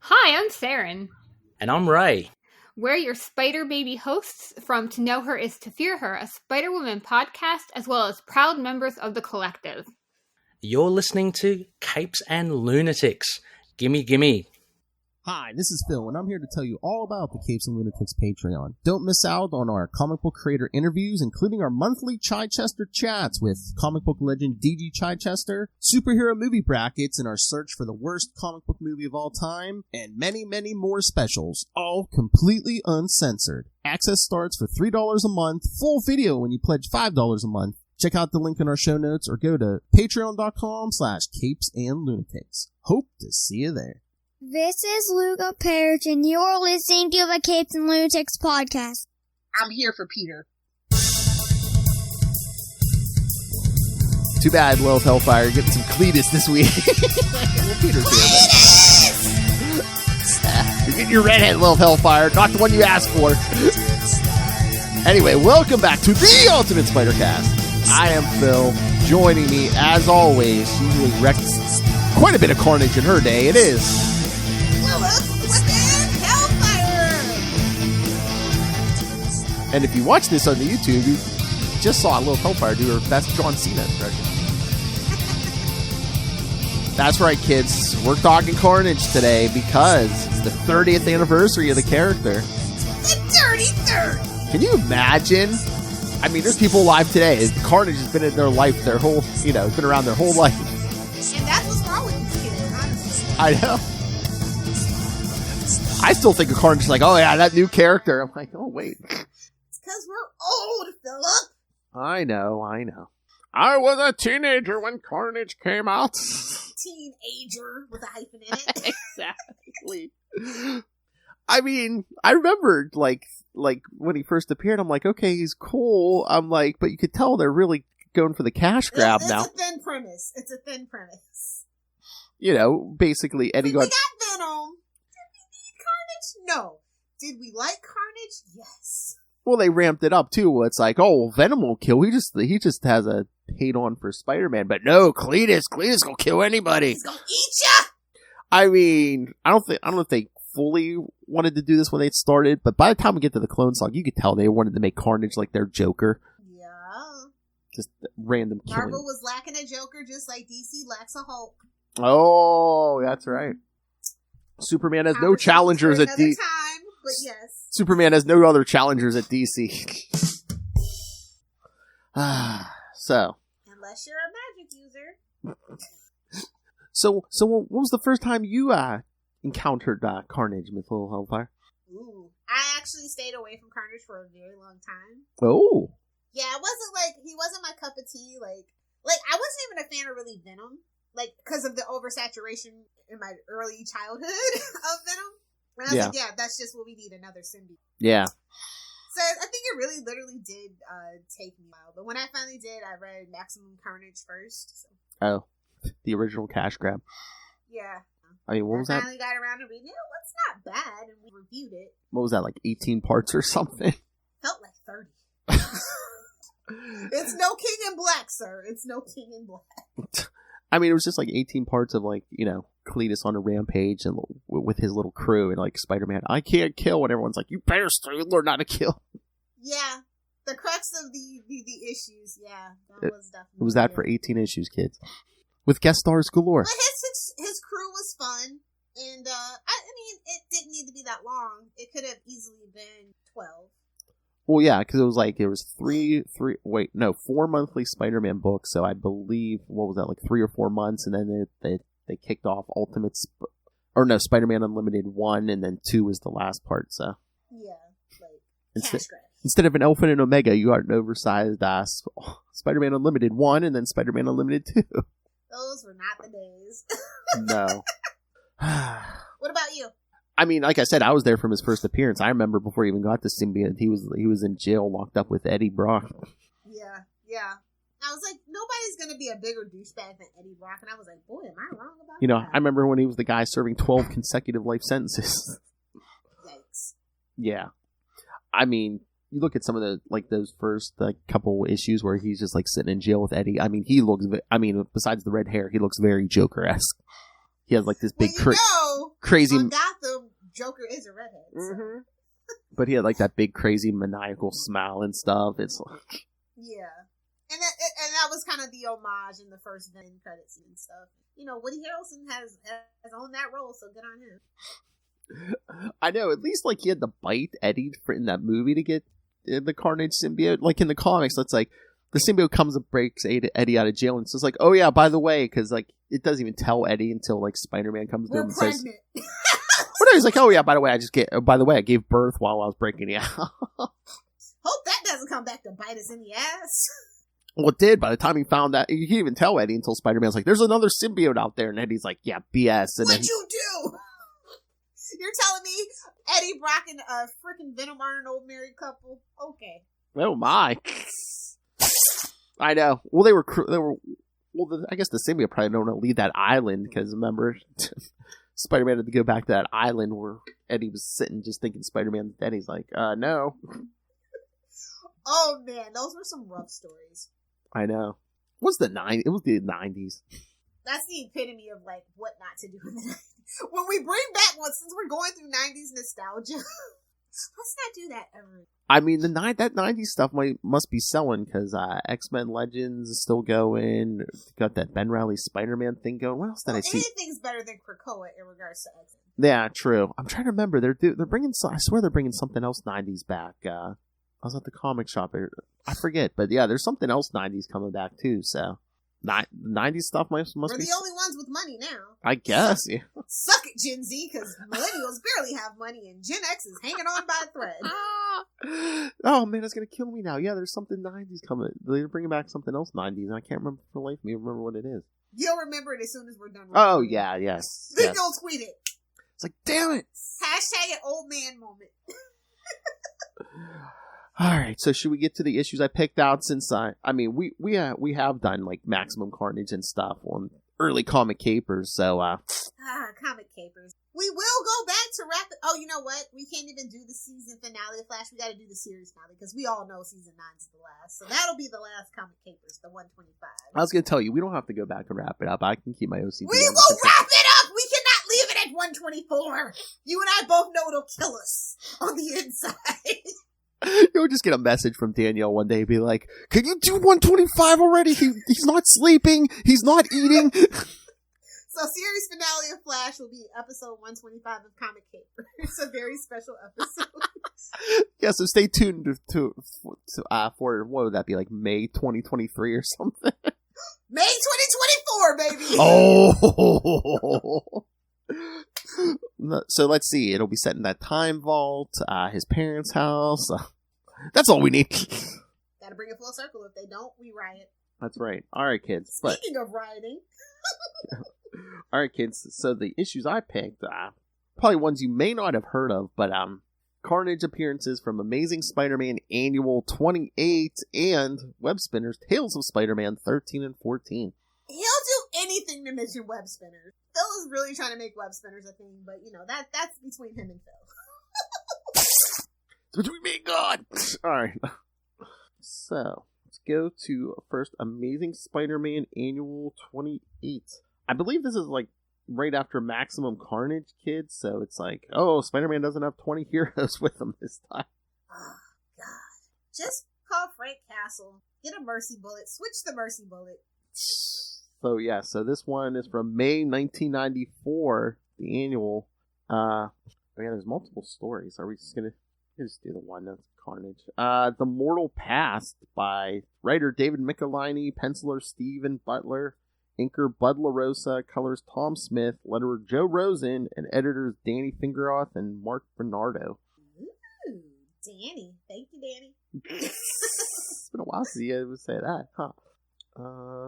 Hi, I'm Saren. And I'm Ray. We're your Spider Baby hosts from To Know Her Is to Fear Her, a Spider-Woman podcast, as well as proud members of the collective. You're listening to Capes and Lunatics. Gimme, gimme. Hi, this is Phil, and I'm here to tell you all about the Capes and Lunatics Patreon. Don't miss out on our comic book creator interviews, including our monthly Chichester chats with comic book legend DG Chichester, superhero movie brackets in our search for the worst comic book movie of all time, and many, many more specials, all completely uncensored. Access starts for $3 a month, full video when you pledge $5 a month. Check out the link in our show notes or go to patreon.com/capesandlunatics. Hope to see you there. This is Luca Perich, and you're listening to the Capes and Lunatics podcast. I'm here for Peter. Too bad, Lilith Hellfire, getting some Cletus this week. Well, Peter's here. You're getting your redhead, Lilith Hellfire, not the one you asked for. Anyway, welcome back to the Ultimate Spider-Cast. I am Phil. Joining me, as always, she really wrecked quite a bit of carnage in her day. It is Wespinners, Hellfire! And if you watch this on the YouTube, you just saw Lilith Hellfire do her best John Cena impression. That's right, kids. We're talking Carnage today because it's the 30th anniversary of the character. The Dirty Third! Can you imagine? I mean, there's people alive today. Carnage has been in their life, their whole, been around their whole life. And that's what's wrong with these kids, honestly. I know. I still think of Carnage like, oh yeah, that new character. I'm like, oh wait. It's because we're old, Philip. I know. I was a teenager when Carnage came out. Teenager with a hyphen in it. Exactly. I mean, I remember, like when he first appeared, I'm like, okay, he's cool. I'm like, but you could tell they're really going for the cash grab now. It's a thin premise. Basically, Eddie We got Venom. Did we need Carnage? No. Did we like Carnage? Yes. Well, they ramped it up too. It's like, oh, Venom will kill. He just has a hate on for Spider-Man, but no, Cletus will kill anybody. He's gonna eat ya. I mean, I don't know if they fully wanted to do this when they started, but by the time we get to the Clone Saga, you could tell they wanted to make Carnage like their Joker. Yeah. Just random killing. Marvel was lacking a Joker just like DC lacks a Hulk. Oh, that's right. Superman has no challengers at DC. But yes. Superman has no other challengers at DC. So. Unless you're a magic user. So what was the first time you encountered Carnage, Miss Little Hellfire? Ooh. I actually stayed away from Carnage for a very long time. Oh. Yeah, he wasn't my cup of tea. Like I wasn't even a fan of really Venom. Like, because of the oversaturation in my early childhood of Venom. And I was like, yeah, that's just what we need, another symbiote. Yeah. So I think it really literally did take me a while. But when I finally did, I read Maximum Carnage first. So. Oh, the original cash grab. Yeah. I mean, what was that? I finally got around to reading it. Well, it's not bad, and we reviewed it. What was that, like 18 parts or something? Felt like 30. It's no King in Black, sir. It's no King in Black. I mean, it was just like 18 parts of Cletus on a rampage and with his little crew and like Spider-Man, I can't kill, and everyone's like, you better learn how to kill. Yeah, the crux of the issues. Yeah, that was definitely. It was that for 18 issues, kids, with guest stars galore. But his crew was fun, and I mean, it didn't need to be that long. It could have easily been 12. Well, yeah, because it was 4 monthly Spider-Man books, so I believe, what was that, like 3 or 4 months, and then they kicked off Spider-Man Unlimited 1, and then 2 was the last part, so. Yeah, like, cash grab. Instead of an Alpha and an Omega, you got an oversized Spider-Man Unlimited 1, and then Spider-Man Unlimited 2. Those were not the days. No. What about you? I mean, like I said, I was there from his first appearance. I remember before he even got the symbiote, he was in jail, locked up with Eddie Brock. Yeah. I was like, nobody's going to be a bigger douchebag than Eddie Brock, and I was like, boy, am I wrong about that? I remember when he was the guy serving 12 consecutive life sentences. Yikes. Yeah. I mean, you look at some of those first couple issues where he's just sitting in jail with Eddie. I mean, besides the red hair, he looks very Joker-esque. He has this big well, crazy. On Gotham, Joker is a redhead. So. Mm-hmm. But he had like that big, crazy, maniacal smile and stuff. It's like, yeah, and that was kind of the homage in the first Venom credits and stuff. You know, Woody Harrelson has owned that role, so good on him. I know. At least like he had to bite Eddie in that movie to get the Carnage symbiote. Like in the comics, it's like the symbiote comes and breaks Eddie out of jail, and it's like, oh yeah, by the way, because like it doesn't even tell Eddie until like Spider-Man comes to him and says. Oh no, he's like, oh yeah, by the way, I gave birth while I was breaking it out. Hope that doesn't come back to bite us in the ass. Well, it did. By the time he found that, he didn't even tell Eddie until Spider-Man's like, there's another symbiote out there. And Eddie's like, yeah, BS. And What'd you do? You're telling me Eddie Brock and a freaking Venom are an old married couple? Okay. Oh my. I know. Well, they were I guess the symbiote probably don't want to leave that island because remember, Spider-Man had to go back to that island where Eddie was sitting just thinking Spider-Man. And he's like, no. Oh man, those were some rough stories. I know. It was the 90s. That's the epitome of like what not to do in the 90s. When we bring back since we're going through 90s nostalgia, let's not do that ever. I mean, that 90s stuff must be selling because X-Men Legends is still going. Got that Ben Reilly Spider-Man thing going. What else did I see? Anything's better than Krakoa in regards to X-Men. Yeah, true. I'm trying to remember. They're bringing. I swear they're bringing something else 90s back. I was at the comic shop. I forget, but yeah, there's something else 90s coming back too. So, 90s stuff must We're be. We're the only ones with money now. I guess. Yeah. Suck it, Gen Z, because millennials barely have money, and Gen X is hanging on by a thread. Oh man, that's gonna kill me now. Yeah, there's something 90s coming. They're bringing back something else 90s, and I can't remember for the life of me. Remember what it is. You'll remember it as soon as we're done. Oh yeah, yes. Then you'll tweet it. It's like, damn it! Hashtag an old man moment. All right, so should we get to the issues I picked out? Since we have done like Maximum Carnage and stuff on early comic capers, so comic capers. We will go back to wrap it. Oh, you know what? We can't even do the season finale of Flash. We got to do the series finale because we all know season 9's the last. So that'll be the last comic capers, the 125. I was gonna tell you we don't have to go back and wrap it up. I can keep my OCD. We will wrap it up. We cannot leave it at 124. You and I both know it'll kill us on the inside. You'll just get a message from Danielle one day, be like, "Can you do 125 already? He's not sleeping. He's not eating." So, series finale of Flash will be episode 125 of Comic Caper. It's a very special episode. Yeah, so stay tuned for what would that be, like May 2023 or something? May 2024, baby. Oh. So let's see. It'll be set in that time vault, his parents' house. That's all we need. Gotta bring it full circle. If they don't, we riot. That's right. All right, kids. Speaking of rioting. All right, kids. So the issues I picked, probably ones you may not have heard of, but Carnage appearances from Amazing Spider-Man Annual 28 and Wespinners Tales of Spider-Man 13 and 14. He'll do anything to mention Wespinners. Phil is really trying to make Wespinners a thing, but you know that's between him and Phil. It's between me and God. All right. So let's go to first Amazing Spider-Man Annual 28. I believe this is like right after Maximum Carnage, kids. So it's like, oh, Spider-Man doesn't have 20 heroes with him this time. Oh God! Just call Frank Castle. Get a mercy bullet. Switch the mercy bullet. So yeah, so this one is from May 1994, the annual. Yeah, there's multiple stories. Are we just gonna just do the one that's Carnage? The Mortal Past by writer David Michelinie, penciler Steven Butler, inker Bud LaRosa, colors Tom Smith, letterer Joe Rosen, and editors Danny Fingeroth and Mark Bernardo. Ooh, Danny. Thank you, Danny. It's been a while since you ever say that, huh?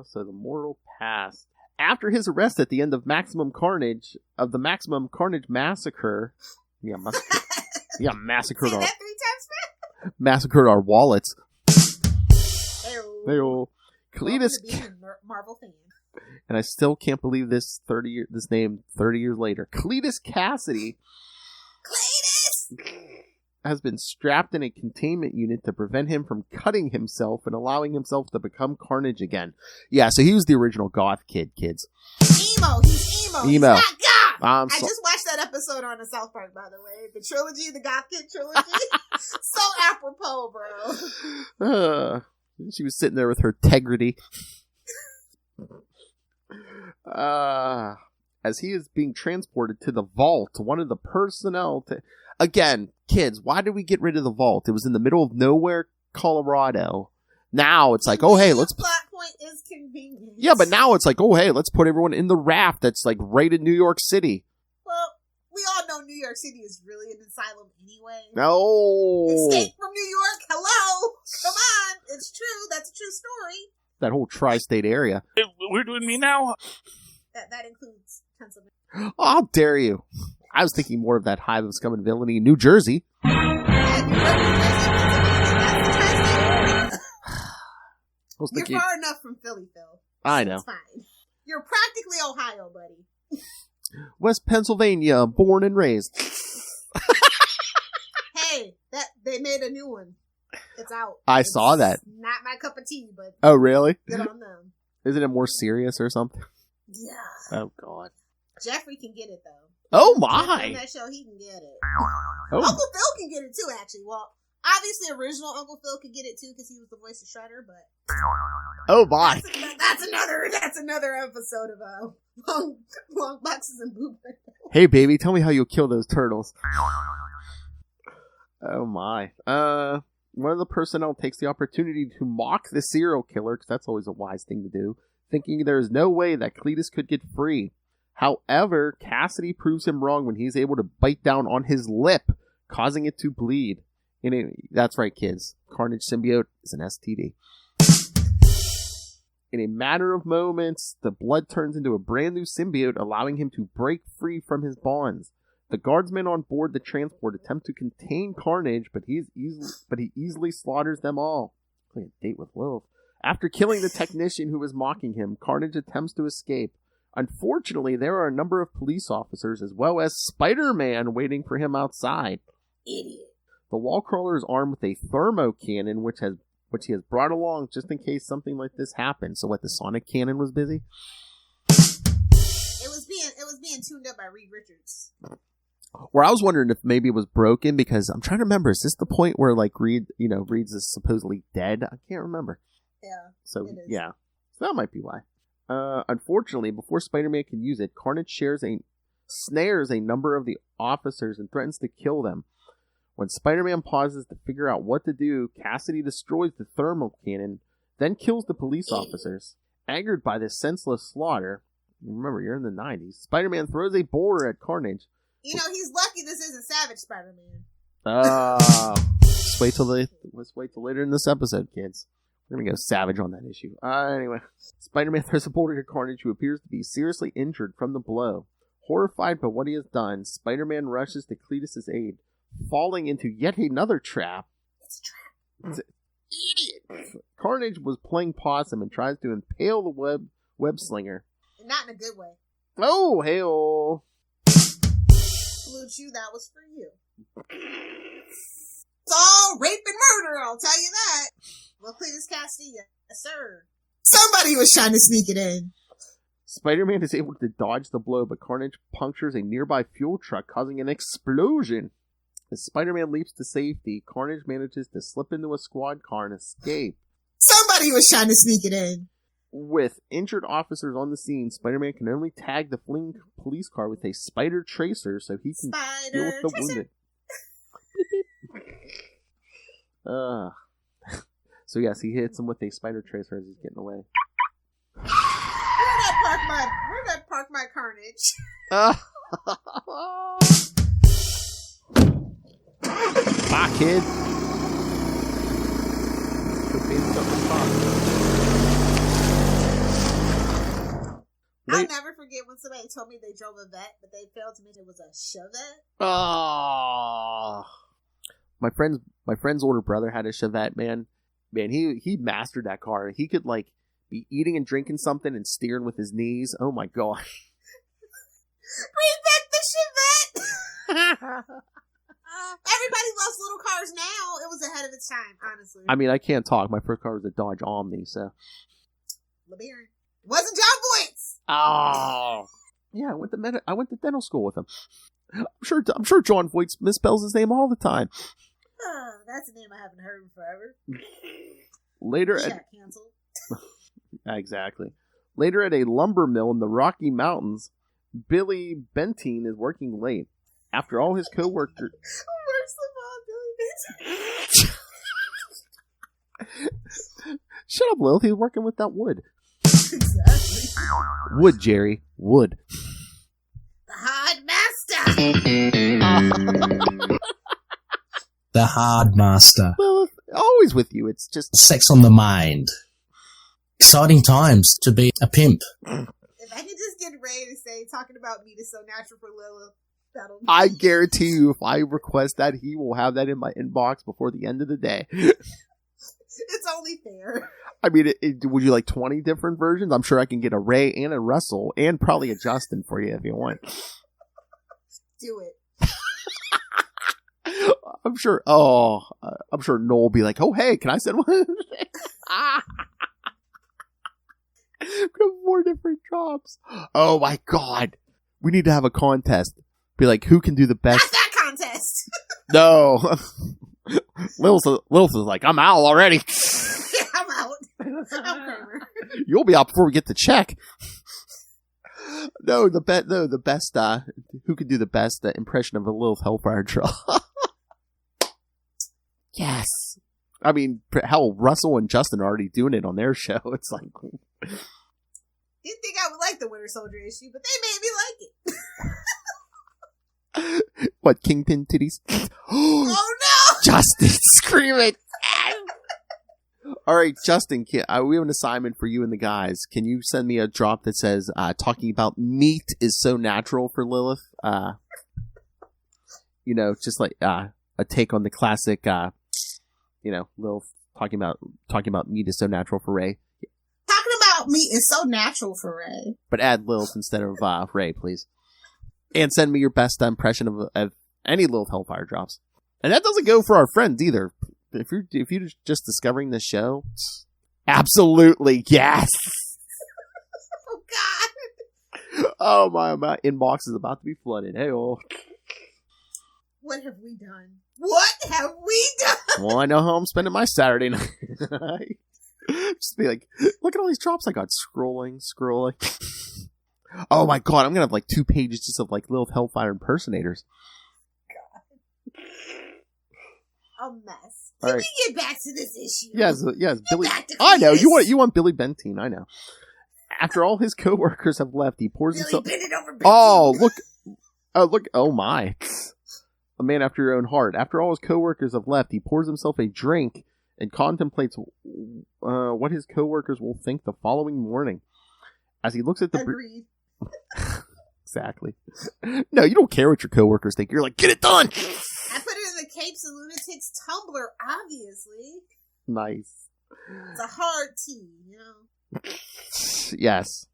So the Mortal Past. After his arrest at the end of Maximum Carnage, of the Maximum Carnage massacre, massacred our, that 3 times, man? Massacred our wallets. Heyo. Cletus, Marvel fan. and I still can't believe this name 30 years later. Cletus Cassidy. Has been strapped in a containment unit to prevent him from cutting himself and allowing himself to become Carnage again. Yeah, so he was the original goth kid, kids. Emo. He's emo. He's not goth. I just watched that episode on the South Park, by the way. The trilogy, the Goth Kid trilogy. So apropos, bro. She was sitting there with her integrity. As he is being transported to the vault, one of the personnel... Again, kids, why did we get rid of the vault? It was in the middle of nowhere, Colorado. Now it's like, oh, hey, let's... plot point is convenient. Yeah, but now it's like, oh, hey, let's put everyone in the raft that's like right in New York City. Well, we all know New York City is really an asylum anyway. No. Escape from New York, hello. Come on, it's true. That's a true story. That whole tri-state area. We're doing me now? That includes Pennsylvania. Oh, how dare you? I was thinking more of that hive of scum and villainy in New Jersey. You're far enough from Philly, Phil. I know. It's fine. You're practically Ohio, buddy. West Pennsylvania, born and raised. Hey, they made a new one. It's out. I saw that. Not my cup of tea, but oh, really? good on them. Isn't it more serious or something? Yeah. Oh, God. Jeffrey can get it, though. Oh, my. On that show, he can get it. Oh. Uncle Phil can get it, too, actually. Well, obviously, original Uncle Phil could get it, too, because he was the voice of Shredder, but... Oh, my. That's another episode of long boxes and boob. Hey, baby, tell me how you'll kill those turtles. Oh, my. One of the personnel takes the opportunity to mock the serial killer, because that's always a wise thing to do, thinking there is no way that Cletus could get free. However, Cassidy proves him wrong when he's able to bite down on his lip, causing it to bleed. That's right, kids. Carnage symbiote is an STD. In a matter of moments, the blood turns into a brand new symbiote, allowing him to break free from his bonds. The guardsmen on board the transport attempt to contain Carnage, but he easily slaughters them all. Like a date with Lilith. After killing the technician who was mocking him, Carnage attempts to escape. Unfortunately, there are a number of police officers as well as Spider-Man waiting for him outside. Idiot. The wall crawler is armed with a thermo cannon, which he has brought along just in case something like this happens. So what, the sonic cannon was busy? It was being tuned up by Reed Richards. Where I was wondering if maybe it was broken, because I'm trying to remember, is this the point where like Reed's is supposedly dead? I can't remember. Yeah. So yeah. So that might be why. Unfortunately, before Spider-Man can use it, Carnage snares a number of the officers and threatens to kill them. When Spider-Man pauses to figure out what to do, Cassidy destroys the thermal cannon, then kills the police officers. Angered by this senseless slaughter, remember, you're in the 90s, Spider-Man throws a boulder at Carnage. He's lucky this isn't Savage Spider-Man. Let's wait till later in this episode, kids. We're going to go savage on that issue. Anyway, Spider-Man throws a boulder at Carnage, who appears to be seriously injured from the blow. Horrified by what he has done, Spider-Man rushes to Cletus' aid, falling into yet another trap. It's a trap. Idiot! Carnage was playing possum and tries to impale the web slinger. Not in a good way. Oh, hey-oh. Salute you, that was for you. It's all rape and murder, I'll tell you that. Well, Cletus Cassidy, yes, sir. Somebody was trying to sneak it in. Spider-Man is able to dodge the blow, but Carnage punctures a nearby fuel truck, causing an explosion. As Spider-Man leaps to safety, Carnage manages to slip into a squad car and escape. Somebody was trying to sneak it in. With injured officers on the scene, Spider-Man can only tag the fleeing police car with a spider tracer so he can deal with the wounded. So yes, he hits him with a spider tracer as he's getting away. Where did I park my Carnage? Bye, kid. I'll never forget when somebody told me they drove a vet, but they failed to mention it was a Chevette. Oh, my friend's older brother had a Chevette. Man, he mastered that car. He could like be eating and drinking something and steering with his knees. Oh my gosh! Bring back the Chevette. Everybody loves little cars now. It was ahead of its time, honestly. I mean, I can't talk. My first car was a Dodge Omni, so. LeBaron. Wasn't John Voight's. Oh. Yeah, I went to dental school with him. I'm sure John Voight misspells his name all the time. That's a name I haven't heard in forever. Later He got canceled. Exactly. Later at a lumber mill in the Rocky Mountains, Billy Bentine is working late. After all his co-workers... Worst of all, Billy Bentine. Shut up, Lilith. He's working with that wood. Exactly. Wood, Jerry. Wood. The hard master. The hard master. Lilith, always with you. It's just... Sex on the mind. Exciting times to be a pimp. If I could just get Ray to say, talking about meat is so natural for Lilith, that'll be... I guarantee you, if I request that, he will have that in my inbox before the end of the day. It's only fair. I mean, would you like 20 different versions? I'm sure I can get a Ray and a Russell and probably a Justin for you if you want. Do it. I'm sure Noel will be like, oh, hey, can I send one? 4 different drops. Oh my God. We need to have a contest. Be like, who can do the best? Not that contest. No. Lilith is like, I'm out already. I'm out. I'm Kramer. You'll be out before we get the check. No, the best, who could do the best impression of a Lilith Hellfire drop? Yes. I mean, hell, Russell and Justin are already doing it on their show. It's like... Didn't think I would like the Winter Soldier issue, but they made me like it. What, Kingpin titties? Oh no! Justin, scream it! Alright, Justin, we have an assignment for you and the guys. Can you send me a drop that says, talking about meat is so natural for Lilith? Just like a take on the classic, Lilith talking about meat is so natural for Ray. Talking about meat is so natural for Ray. But add Lilith instead of Ray, please. And send me your best impression of any Lilith Hellfire drops. And that doesn't go for our friends either. If you're just discovering this show, absolutely yes. Oh God. Oh my inbox is about to be flooded. Hey, What have we done? What have we done? Well, I know how I'm spending my Saturday night. Just be like, look at all these drops I got. Scrolling. Oh my God, I'm gonna have like 2 pages just of like Lilith Hellfire impersonators. God. A mess. All Can right. we get back to this issue? Yes, Billy. Back to I know Cletus. you want Billy Bentine. I know. After all his coworkers have left, he pours Billy himself. bend it over Oh look! Oh my! A man after your own heart. After all his coworkers have left, he pours himself a drink and contemplates what his coworkers will think the following morning. As he looks at the Agreed. Exactly. No, you don't care what your coworkers think. You're like, get it done. I put it in the Capes and Lunatics Tumblr, obviously. Nice. It's a hard tea, Yes.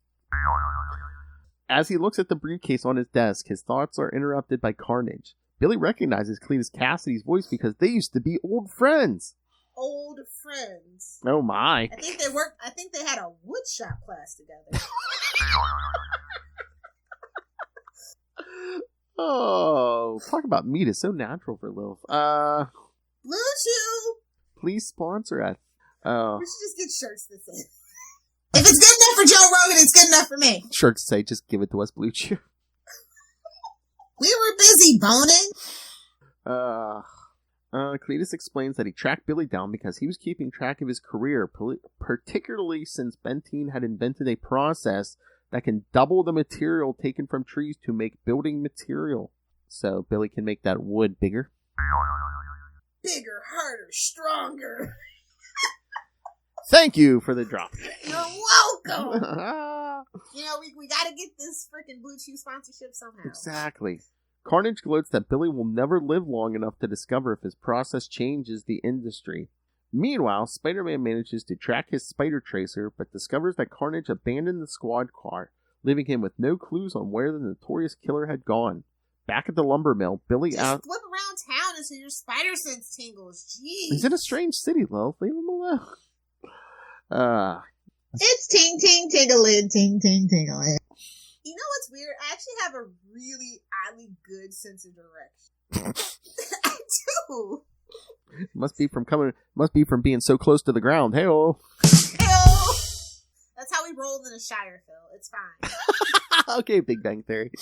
As he looks at the briefcase on his desk, his thoughts are interrupted by Carnage. Billy recognizes Cletus Cassidy's voice because they used to be old friends. Old friends. Oh my. I think they had a woodshop class together. Oh, talk about meat is so natural for Lilith. Blue Chew. Please sponsor us. We should just get shirts that say, if it's good enough for Joe Rogan, it's good enough for me. Shirts say, just give it to us, Blue Chew. We were busy boning. Cletus explains that he tracked Billy down because he was keeping track of his career, particularly since Bentine had invented a process that can double the material taken from trees to make building material. So Billy can make that wood bigger. Bigger, harder, stronger. Thank you for the drop. You're welcome. We gotta get this freaking Blue Chew sponsorship somehow. Exactly. Carnage gloats that Billy will never live long enough to discover if his process changes the industry. Meanwhile, Spider-Man manages to track his spider tracer, but discovers that Carnage abandoned the squad car, leaving him with no clues on where the notorious killer had gone. Back at the lumber mill, Billy Just flip around town until your spider sense tingles. Jeez. He's in a strange city, Lil. Leave him alone. It's ting ting tingling, ting ting tingling. You know what's weird? I actually have a really oddly good sense of direction. I do. Must be from being so close to the ground. Hey-oh. Hey-oh. That's how we rolled in the Shire, Phil. It's fine. Okay, Big Bang Theory.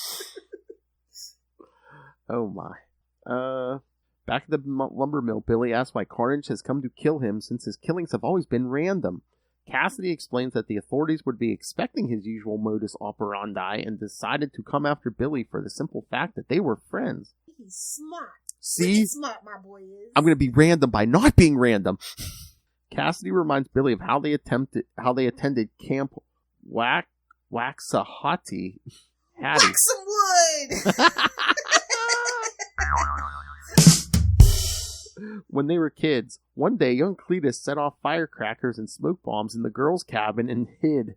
Oh my. Back at the lumber mill, Billy asks why Carnage has come to kill him since his killings have always been random. Cassidy explains that the authorities would be expecting his usual modus operandi and decided to come after Billy for the simple fact that they were friends. He's smart. See? He's smart, my boy is. I'm going to be random by not being random. Cassidy reminds Billy of how they attended Camp Waxahachie. Wax some wood! When they were kids, one day young Cletus set off firecrackers and smoke bombs in the girls' cabin and hid.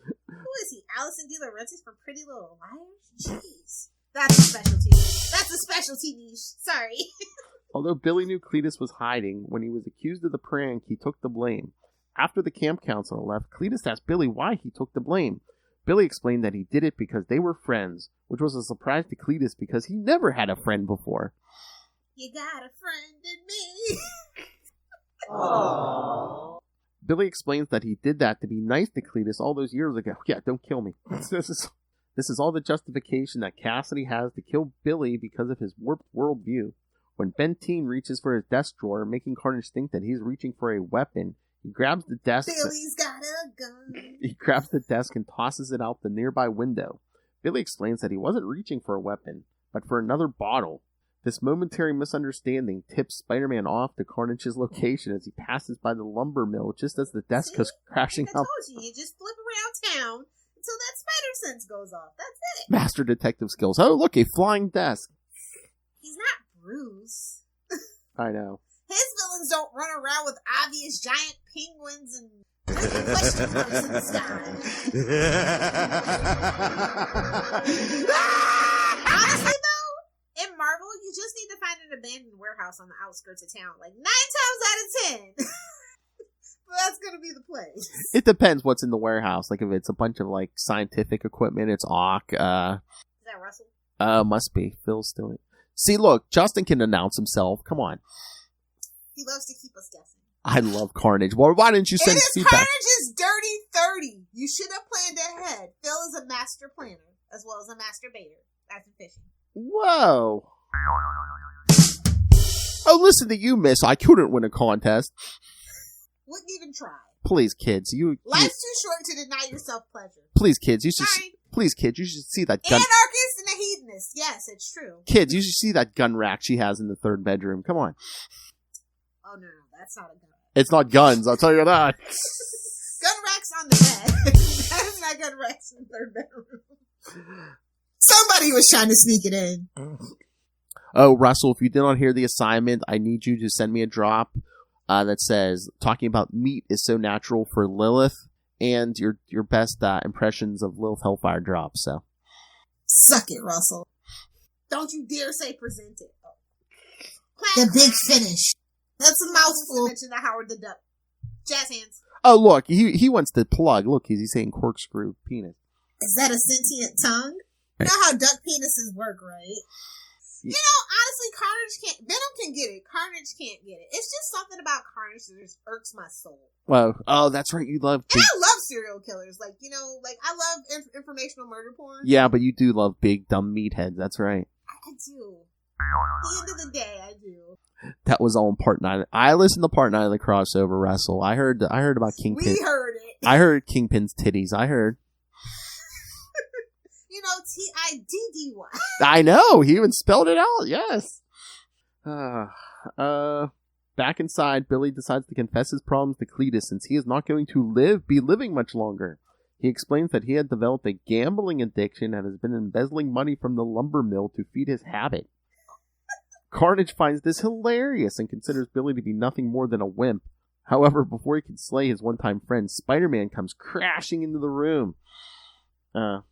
Who is he? Allison De Laurentiis from Pretty Little Liars? Jeez. That's a specialty. That's a specialty niche. Sorry. Although Billy knew Cletus was hiding, when he was accused of the prank, he took the blame. After the camp counselor left, Cletus asked Billy why he took the blame. Billy explained that he did it because they were friends, which was a surprise to Cletus because he never had a friend before. You got a friend in me. Aww. Billy explains that he did that to be nice to Cletus all those years ago. Yeah, don't kill me. This is all the justification that Cassidy has to kill Billy because of his warped worldview. When Benteen reaches for his desk drawer, making Carnage think that he's reaching for a weapon, he grabs the desk. Billy's got a gun. He grabs the desk and tosses it out the nearby window. Billy explains that he wasn't reaching for a weapon, but for another bottle. This momentary misunderstanding tips Spider-Man off to Carnage's location as he passes by the lumber mill just as the desk goes crashing I out. told you just flip around town until that spider sense goes off. That's it. Master detective skills. Oh, look, a flying desk. He's not Bruce. I know. His villains don't run around with obvious giant penguins and question marks in the sky. Honestly, though, in Marvel, you just need to find an abandoned warehouse on the outskirts of town. Like 9 times out of 10, that's gonna be the place. It depends what's in the warehouse. Like if it's a bunch of like scientific equipment, it's Ock. Is that Russell? Must be. Phil's still in. See, look, Justin can announce himself. Come on. He loves to keep us guessing. I love Carnage. Well, why didn't you send feedback? Carnage's Dirty 30. You should have planned ahead. Phil is a master planner, as well as a masturbator. That's fishing. Whoa. Oh, listen to you, miss. I couldn't win a contest. Wouldn't even try. Please, kids. Life's too short to deny yourself pleasure. Please, kids. You should. Sorry. Please, kids. You should see that gun. Anarchist and a hedonist. Yes, it's true. Kids, you should see that gun rack she has in the third bedroom. Come on. Oh, no. That's not a gun. It's not guns. I'll tell you that. Gun racks on the bed. That is not gun racks in the third bedroom. Somebody was trying to sneak it in. Oh, Russell, if you did not hear the assignment, I need you to send me a drop that says, talking about meat is so natural for Lilith, and your best impressions of Lilith Hellfire drop, so. Suck it, Russell. Don't you dare say present it. Oh. The big finish. That's a mouthful. Mention the Howard the Duck. Jazz hands. Oh, look, he wants to plug. Look, he's saying corkscrew penis. Is that a sentient tongue? You know how duck penises work, right? You know, honestly, Venom can get it. Carnage can't get it. It's just something about Carnage that just irks my soul. Well, oh, that's right. You love and I love serial killers. Like, you know, like I love informational murder porn. Yeah, but you do love big, dumb meatheads. That's right. I do. At the end of the day, I do. That was all in part 9. I listened to part 9 of the crossover wrestle. I heard about Kingpin. We heard it. I heard Kingpin's titties. I heard. You know, Tiddy. I know. He even spelled it out. Yes. Back inside, Billy decides to confess his problems to Cletus since he is not going to be living much longer. He explains that he had developed a gambling addiction and has been embezzling money from the lumber mill to feed his habit. Carnage finds this hilarious and considers Billy to be nothing more than a wimp. However, before he can slay his one-time friend, Spider-Man comes crashing into the room. The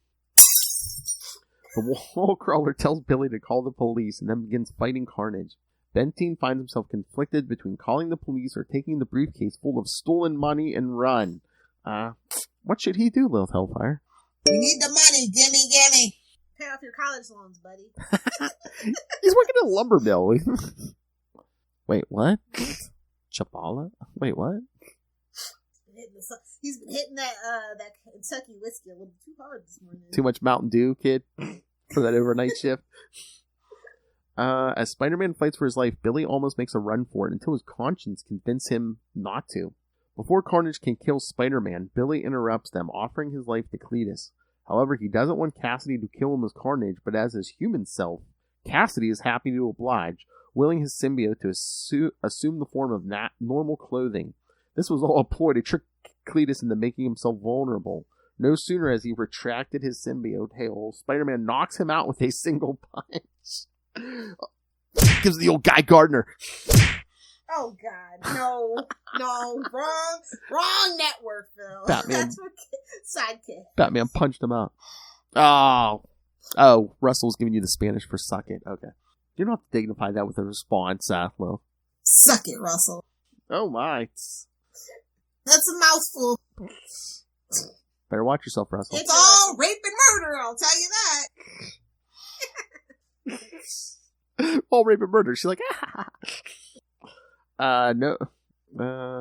wall crawler tells Billy to call the police and then begins fighting Carnage. Benteen finds himself conflicted between calling the police or taking the briefcase full of stolen money and run. What should he do, Lilith Hellfire? You need the money. Gimme. Pay off your college loans, buddy. He's working at a lumber mill. Wait, what? Chapala? Wait, what? He's been hitting that Kentucky whiskey a little too hard this morning. Too much Mountain Dew, kid, for that overnight shift. As Spider-Man fights for his life, Billy almost makes a run for it until his conscience convinces him not to. Before Carnage can kill Spider-Man, Billy interrupts them, offering his life to Cletus. However, he doesn't want Cassidy to kill him as Carnage, but as his human self. Cassidy is happy to oblige, willing his symbiote to assume the form of normal clothing. This was all a ploy to trick Cletus into making himself vulnerable. No sooner has he retracted his symbiote hail, Spider-Man knocks him out with a single punch. Gives the old Guy Gardner. Oh God, no, wrong network, Phil. Batman. That's what sidekick. Batman punched him out. Oh, Russell's giving you the Spanish for suck it. Okay. You don't have to dignify that with a response, Lil. Suck it, Russell. Oh my. That's a mouthful. Better watch yourself, Russell. It's all rape and murder, I'll tell you that. All rape and murder. She's like, no.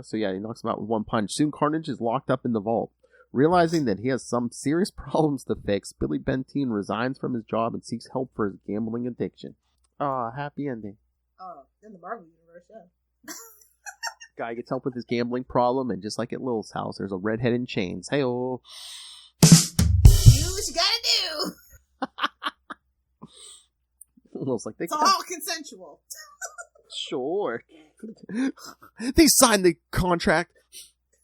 So yeah, he knocks him out with one punch. Soon Carnage is locked up in the vault. Realizing that he has some serious problems to fix, Billy Bentine resigns from his job and seeks help for his gambling addiction. Happy ending. Oh, in the Marvel universe, yeah. Guy gets help with his gambling problem, and just like at Lil's house, there's a redhead in chains. Hey-oh. Do what you gotta do. Lil's like, it's all consensual. Sure. They signed the contract.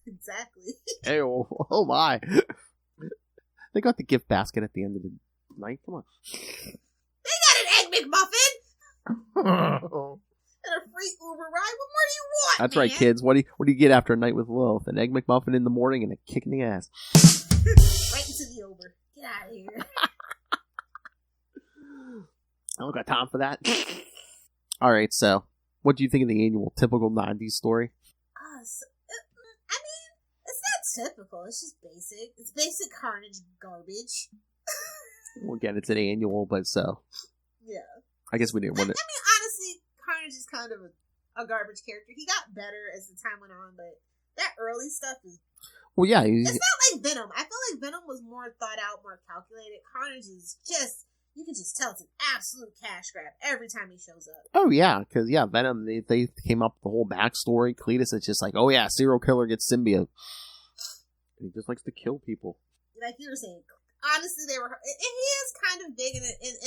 Exactly. Hey-oh. Oh my. They got the gift basket at the end of the night. Come on. They got an Egg McMuffin! And a free Uber ride? What more do you want, That's man? right, kids. What do you get after a night with Lilith? An Egg McMuffin in the morning and a kick in the ass. Right into the Uber. Get out of here. I don't got time for that. Alright, so, what do you think of the annual typical 90s story? I mean, it's not typical. It's just basic. It's basic Carnage garbage. Well, again, it's an annual, but so. Yeah. I guess we didn't want it. I mean, honestly, Carnage is kind of a garbage character. He got better as the time went on, but that early stuff is... Well, yeah. It's not like Venom. I feel like Venom was more thought out, more calculated. Carnage is just... You can just tell it's an absolute cash grab every time he shows up. Oh, yeah, because, yeah, Venom, they came up with the whole backstory. Cletus is just like, oh, yeah, serial killer gets symbiote. And he just likes to kill people. Like you were saying, honestly, they were... And he is kind of big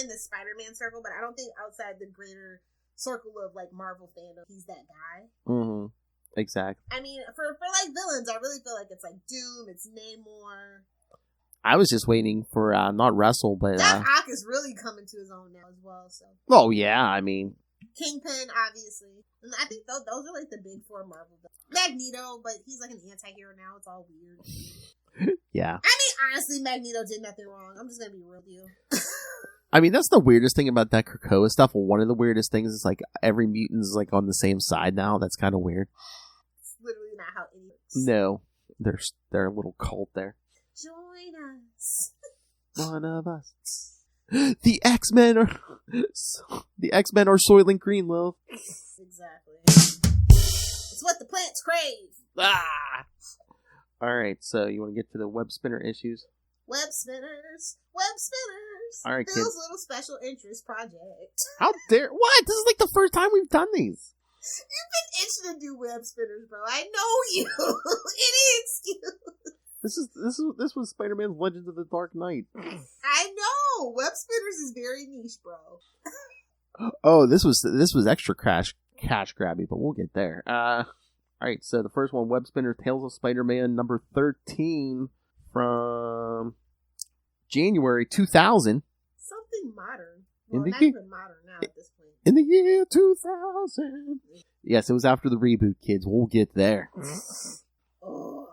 in the Spider-Man circle, but I don't think outside the greater circle of, like, Marvel fandom, he's that guy. Mm-hmm. Exactly. I mean, for like, villains, I really feel like it's, like, Doom, it's Namor... I was just waiting for, not Russell, but... Doc Ock is really coming to his own now as well, so... Oh, yeah, I mean... Kingpin, obviously. And I think those are, like, the big four Marvel villains. Magneto, but he's, like, an anti-hero now. It's all weird. Yeah. I mean, honestly, Magneto did nothing wrong. I'm just gonna be real with you. I mean, that's the weirdest thing about that Krakoa stuff. Well, one of the weirdest things is, like, every mutant is, like, on the same side now. That's kind of weird. It's literally not how it works. No. They're a little cult there. Join us. One of us. The X-Men are Soylent Green, Lil. Exactly. It's what the plants crave. Ah! Alright, so you want to get to the Webspinner issues? Wespinners. All right, Phil's kids. little special interest project. How dare... What? This is like the first time we've done these. You've been itching to do Wespinners, bro. I know you. Any excuse. This was Spider-Man's Legends of the Dark Knight. I know. Wespinners is very niche, bro. Oh, this was extra cash grabby, but we'll get there. Alright, so the first one, Webspinner Tales of Spider-Man number 13 from January 2000. Something modern. In Well, the not year- even modern now at this point. In the year 2000. Yes, it was after the reboot, kids. We'll get there. Oh.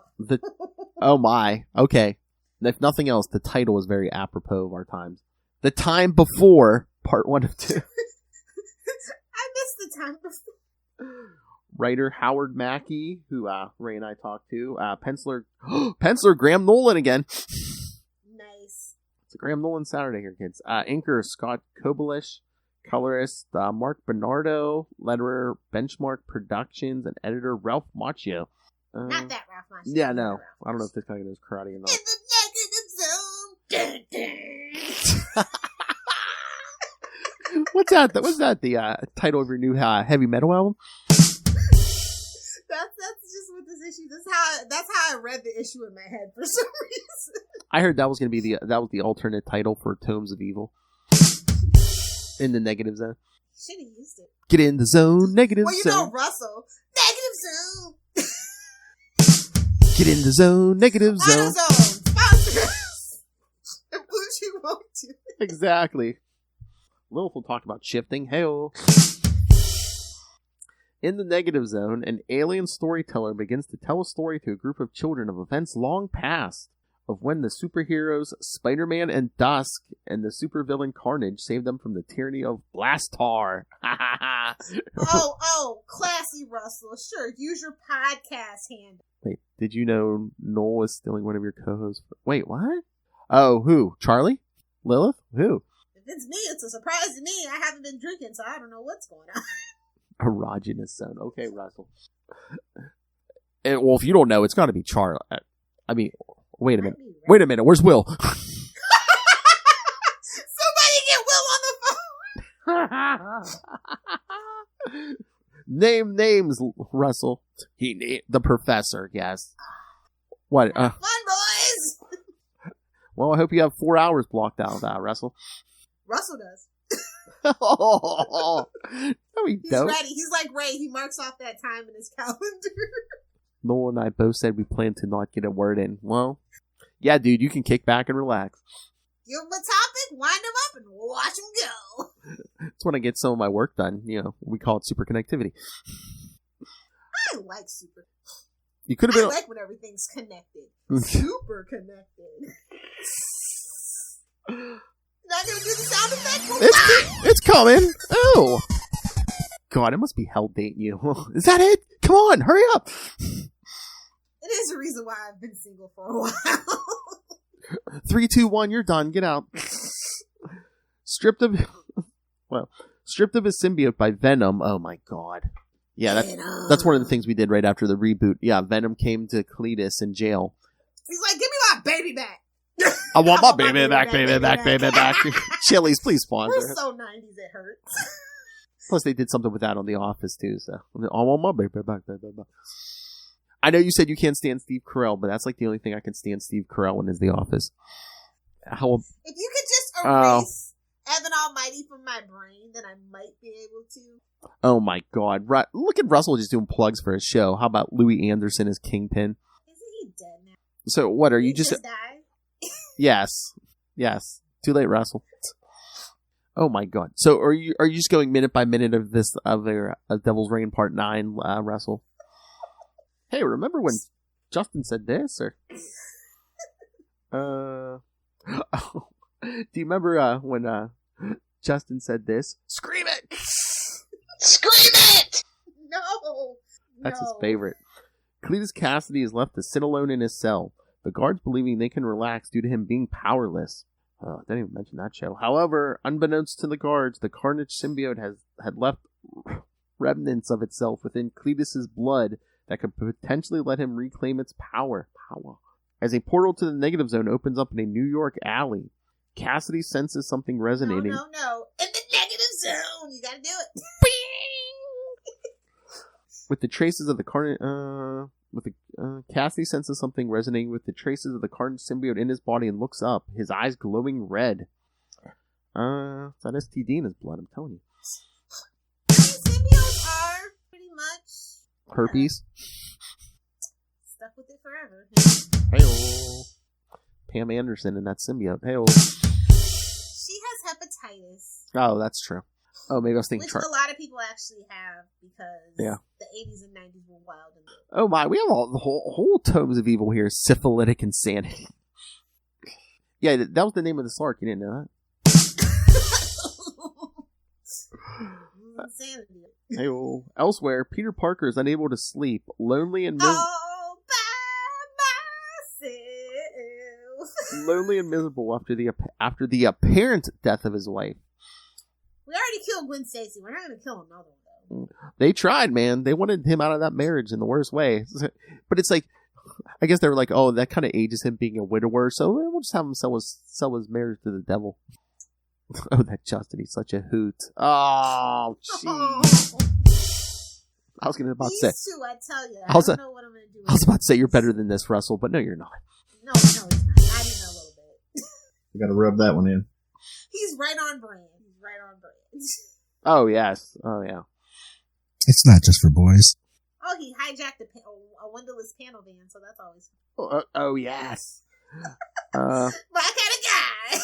Oh my. Okay. If nothing else, the title is very apropos of our times. The Time Before, part 1 of 2. I missed the time before. Writer Howard Mackey, who Ray and I talked to. Penciler Graham Nolan again. Nice. It's a Graham Nolan Saturday here, kids. Inker Scott Kobelish, colorist Mark Bernardo, letterer Benchmark Productions, and editor Ralph Macchio. Not that Ralph Macchio. Yeah, no. I don't know if this guy knows karate or not. In the negative zone. What's that? What's that? The title of your new heavy metal album? That's just what this issue. That's how I read the issue in my head for some reason. I heard that was going to be the alternate title for Tomes of Evil. In the negative zone. Should have used it. Get in the zone, negative well, you zone. know Russell. Negative zone. Get in the zone, negative zone. AutoZone. Sponsor us. What you want to? Exactly. Lilith will talk about shifting. Hey-oh. In the negative zone, an alien storyteller begins to tell a story to a group of children of events long past, of when the superheroes Spider-Man and Dusk and the supervillain Carnage saved them from the tyranny of Blastar. Oh, classy Russell. Sure, use your podcast handle. Wait, did you know Noel is stealing one of your co-hosts? Wait, what? Oh, who? Charlie? Lilith? Who? If it's me, it's a surprise to me. I haven't been drinking, so I don't know what's going on. Erogenous zone. Okay, Russell. Well, if you don't know, it's got to be Charlie. I mean, wait a minute. Wait a minute. Where's Will? Somebody get Will on the phone. Name names, Russell. The professor. Yes. What? Fun, boys. Well, I hope you have 4 hours blocked out of that, Russell. Russell does. No, he He's don't. ready. He's like Ray. He marks off that time in his calendar. Noel and I both said we plan to not get a word in. Well, yeah, dude, you can kick back and relax. Give him a topic, wind him up, and watch him go. That's when I get some of my work done. You know, we call it super connectivity. I like super. You could have I been. like when everything's connected. Super connected. Not gonna do the sound effect? It's coming. Oh, God, it must be hell dating you. Is that it? Come on, hurry up. It is a reason why I've been single for a while. 3, 2, 1, you're done. Get out. Stripped of his symbiote by Venom. Oh my God. Yeah, that's one of the things we did right after the reboot. Yeah, Venom came to Cletus in jail. He's like, give me my baby back. I want my baby back, baby back. Chili's, please sponsor. We're so 90s, it hurts. Plus, they did something with that on The Office, too, so. I want my baby back, baby back. I know you said you can't stand Steve Carell, but that's like the only thing I can stand Steve Carell in is The Office. If you could just erase Evan Almighty from my brain, then I might be able to. Oh my God. Look at Russell just doing plugs for his show. How about Louis Anderson as Kingpin? Isn't he dead now? So what, are you He just... died? Yes. Too late, Russell. Oh my God. So are you just going minute by minute of this, of Devil's Reign Part 9, Russell? Hey, remember when Justin said this, or? Do you remember when Justin said this? Scream it! Scream it! No. That's his favorite. Cletus Cassidy is left to sit alone in his cell. The guards believing they can relax due to him being powerless. Oh, I didn't even mention that show. However, unbeknownst to the guards, the Carnage symbiote had left remnants of itself within Cletus's blood that could potentially let him reclaim its power. As a portal to the negative zone opens up in a New York alley, Cassidy senses something resonating. No. In the negative zone. You gotta do it. With the traces of the Carnage... Cassidy senses something resonating with the traces of the Carnage symbiote in his body and looks up, his eyes glowing red. It's that STD in his blood, I'm telling you. Symbiotes are pretty much... Herpes. Stuck with it forever. Hey-oh. Pam Anderson in that symbiote. Hey-oh. She has hepatitis. Oh, that's true. Oh, maybe I was thinking... Which a lot of people actually have because the 80s and 90s were wild. Oh my, we have all the whole Tomes of Evil here. Syphilitic insanity. Yeah, that was the name of the arc. You didn't know that? Insanity. Hey-oh. Elsewhere, Peter Parker is unable to sleep, lonely and miserable. All by myself. lonely and miserable after the apparent death of his wife. We already killed Gwen Stacy. We're not going to kill another one, though. They tried, man. They wanted him out of that marriage in the worst way. But it's like, I guess they were like, oh, that kind of ages him being a widower, so we'll just have him sell his marriage to the devil. Oh, that Justin, he's such a hoot. Oh, jeez. I was going to about to say. These two, I tell you. I don't know what I'm going to do. I was about to say you're better than this, Russell, but no, you're not. No, he's not. Not even a little bit. You got to rub that one in. He's right on brand. Oh, yes. Oh, yeah. It's not just for boys. Oh, he hijacked a windowless panel van, so that's always Oh, yes. my kind of guy.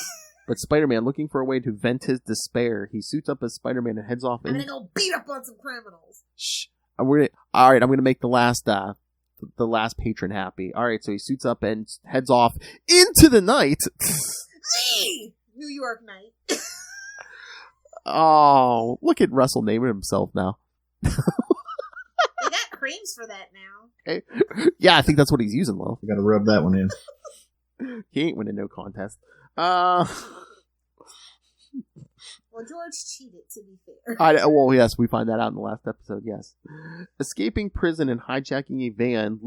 But Spider-Man, looking for a way to vent his despair, he suits up as Spider-Man and heads off. I'm gonna go beat up on some criminals. Shh. All right, I'm gonna make the last patron happy. All right, so he suits up and heads off into the night. New York night. Oh, look at Russell naming himself now. They got creams for that now. Okay. Yeah, I think that's what he's using, Will. You got to rub that one in. He ain't winning no contest. Well, George cheated, to be fair. Well, yes, we find that out in the last episode, yes. Escaping prison and hijacking a van,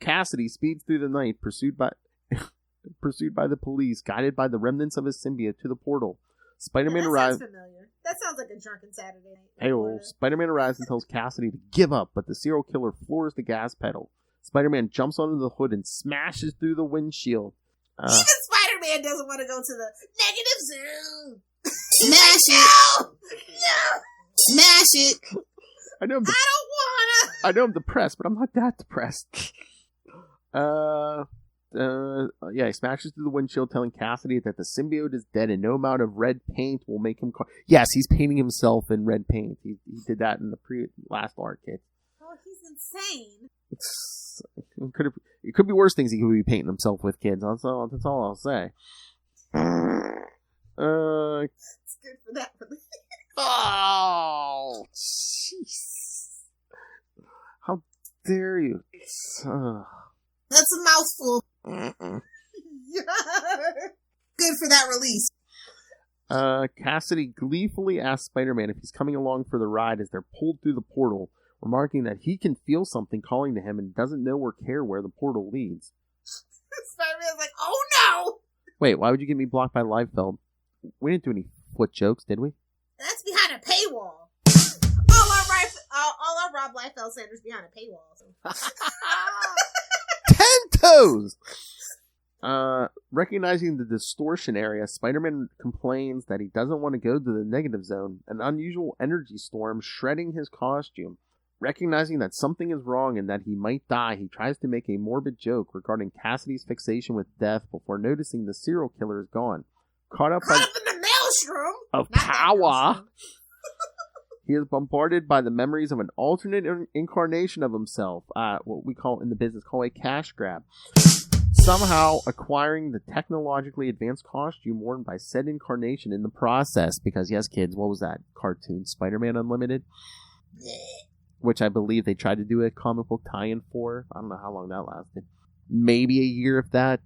Cassidy speeds through the night, pursued by the police, guided by the remnants of his symbiote to the portal. Spider-Man arrives. Sounds familiar. That sounds like a drunken Saturday night. Hey, Spider-Man arrives and tells Cassidy to give up, but the serial killer floors the gas pedal. Spider-Man jumps onto the hood and smashes through the windshield. Even Spider-Man doesn't want to go to the negative zone. Smash it! No! Smash it! I don't wanna. I know I'm depressed, but I'm not that depressed. He smashes through the windshield, telling Cassidy that the symbiote is dead and no amount of red paint will make him... Yes, he's painting himself in red paint. He did that in the last arc, kid. Oh, he's insane. It could be worse things he could be painting himself with, kids. That's all I'll say. It's good for that. Oh, jeez. How dare you? That's a mouthful. Good for that release. Cassidy gleefully asks Spider-Man if he's coming along for the ride as they're pulled through the portal, remarking that he can feel something calling to him and doesn't know or care where the portal leads. Spider-Man's like, oh no! Wait, why would you get me blocked by Liefeld? We didn't do any foot jokes, did we? That's behind a paywall. All our Rob Liefeld centers behind a paywall. So. 10 toes! Recognizing the distortion area, Spider-Man complains that he doesn't want to go to the negative zone, an unusual energy storm shredding his costume. Recognizing that something is wrong and that he might die, he tries to make a morbid joke regarding Cassidy's fixation with death before noticing the serial killer is gone. Caught up in the maelstrom of power, he is bombarded by the memories of an alternate incarnation of himself, what we call in the business a cash grab. Somehow acquiring the technologically advanced costume worn by said incarnation in the process. Because yes, kids, what was that cartoon, Spider-Man Unlimited? Which I believe they tried to do a comic book tie-in for. I don't know how long that lasted. Maybe a year, if that.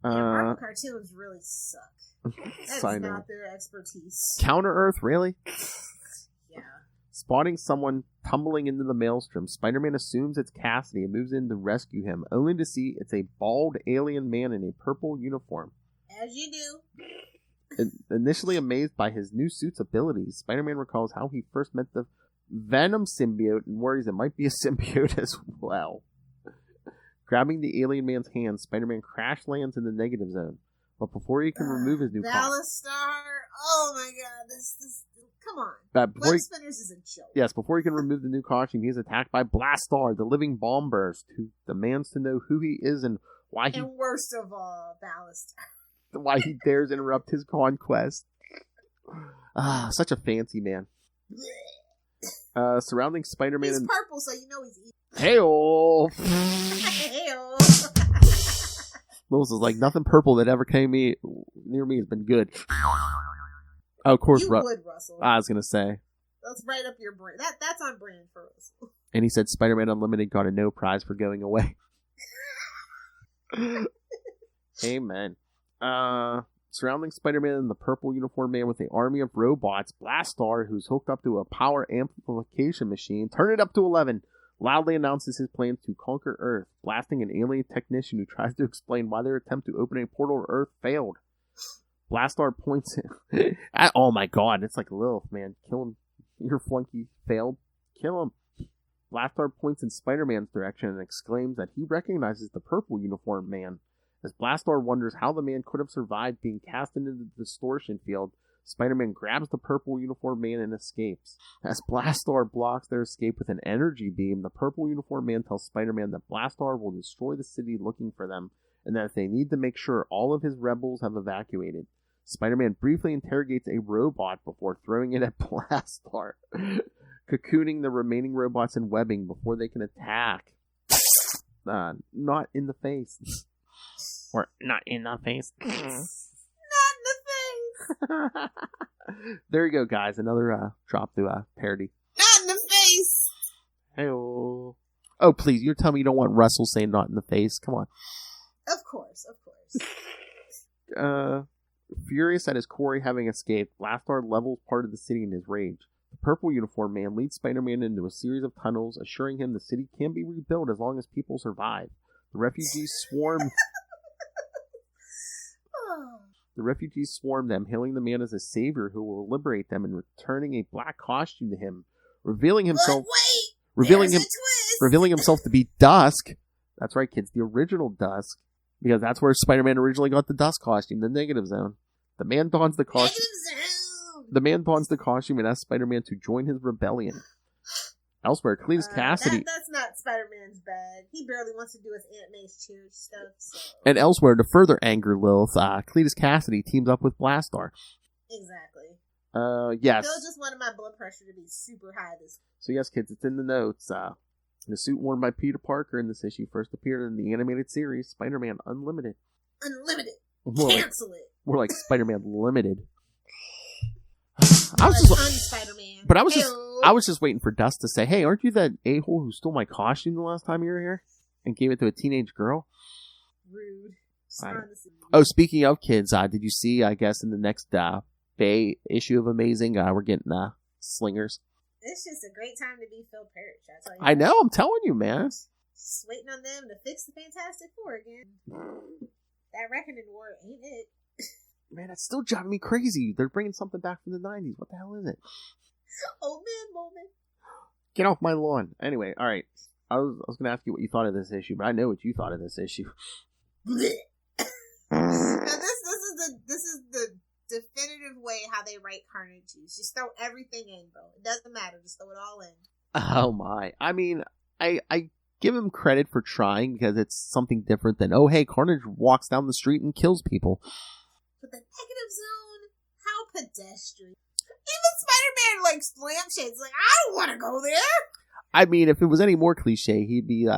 Marvel cartoons really suck. That's not their expertise. Counter-Earth, really? Yeah. Spotting someone tumbling into the maelstrom, Spider-Man assumes it's Cassidy and moves in to rescue him, only to see it's a bald alien man in a purple uniform. As you do. Initially amazed by his new suit's abilities, Spider-Man recalls how he first met the Venom symbiote and worries it might be a symbiote as well. Grabbing the alien man's hand, Spider-Man crash lands in the negative zone. But before he can remove his new Ballastar, oh my god, this come on. Wespinners is a joke. Yes, before he can remove the new costume, he is attacked by Blastar, the living bomb burst, who demands to know who he is and why he... And worst of all, Ballastar. Why he dares interrupt his conquest. Such a fancy man. Surrounding Spider-Man he's and... purple, so you know he's evil. Hey-oh! Hey-oh! Lewis is like, nothing purple that ever came near me has been good. Oh, of course, you would, Russell. I was going to say. That's right up your brand. That's on brand for Russell. And he said Spider-Man Unlimited got a no prize for going away. Amen. Surrounding Spider-Man and the purple uniform man with an army of robots, Blastar, who's hooked up to a power amplification machine, turn it up to 11, loudly announces his plans to conquer Earth, blasting an alien technician who tries to explain why their attempt to open a portal to Earth failed. Blastar points at, oh my god, it's like Lilith, man. Kill him. Your flunky failed. Kill him. Blastar points in Spider-Man's direction and exclaims that he recognizes the purple uniform man. As Blastar wonders how the man could have survived being cast into the distortion field, Spider-Man grabs the purple uniform man and escapes. As Blastar blocks their escape with an energy beam, the purple uniform man tells Spider-Man that Blastar will destroy the city looking for them, and that they need to make sure all of his rebels have evacuated. Spider-Man briefly interrogates a robot before throwing it at Blastar, cocooning the remaining robots in webbing before they can attack. Not in the face. Or not in the face. Not in the face. There you go, guys. Another drop through parody. Not in the face. Hey-oh. Oh, please. You're telling me you don't want Russell saying not in the face? Come on. Of course. Furious at his quarry having escaped, Blastar levels part of the city in his rage. The purple uniform man leads Spider-Man into a series of tunnels, assuring him the city can be rebuilt as long as people survive. The refugees swarm... The refugees swarm them, hailing the man as a savior who will liberate them and returning a black costume to him, revealing himself to be Dusk. That's right, kids, the original Dusk, because that's where Spider-Man originally got the Dusk costume, the Negative Zone. The man dons the costume. And asks Spider-Man to join his rebellion. Elsewhere, Cletus Cassidy. That's not Spider-Man's bag. He barely wants to do his Aunt May's cheer stuff. So. And elsewhere, to further anger Lilith, Cletus Cassidy teams up with Blastar. Exactly. Yes. Phil just wanted my blood pressure to be super high this week. So yes, kids, it's in the notes. The suit worn by Peter Parker in this issue first appeared in the animated series Spider-Man Unlimited. Unlimited. Cancel it. More like Spider-Man Limited. I was just waiting for Dust to say, "Hey, aren't you that a-hole who stole my costume the last time you were here and gave it to a teenage girl?" Rude. Oh, speaking of kids, did you see? I guess in the next Bay issue of Amazing, we're getting slingers. It's just a great time to be Phil Perich. I know. I'm telling you, man. Just waiting on them to fix the Fantastic Four again. That Reckoning War ain't it. Man, that's still driving me crazy. They're bringing something back from the 90s. What the hell is it? Old man moment. Get off my lawn. Anyway, all right. I was going to ask you what you thought of this issue, but I know what you thought of this issue. Now this is the definitive way how they write Carnage. Just throw everything in, bro. It doesn't matter. Just throw it all in. Oh my! I mean, I give him credit for trying because it's something different than oh hey, Carnage walks down the street and kills people. But the Negative Zone, how pedestrian. Even Spider-Man slam shades. I don't want to go there. I mean, if it was any more cliche, he'd be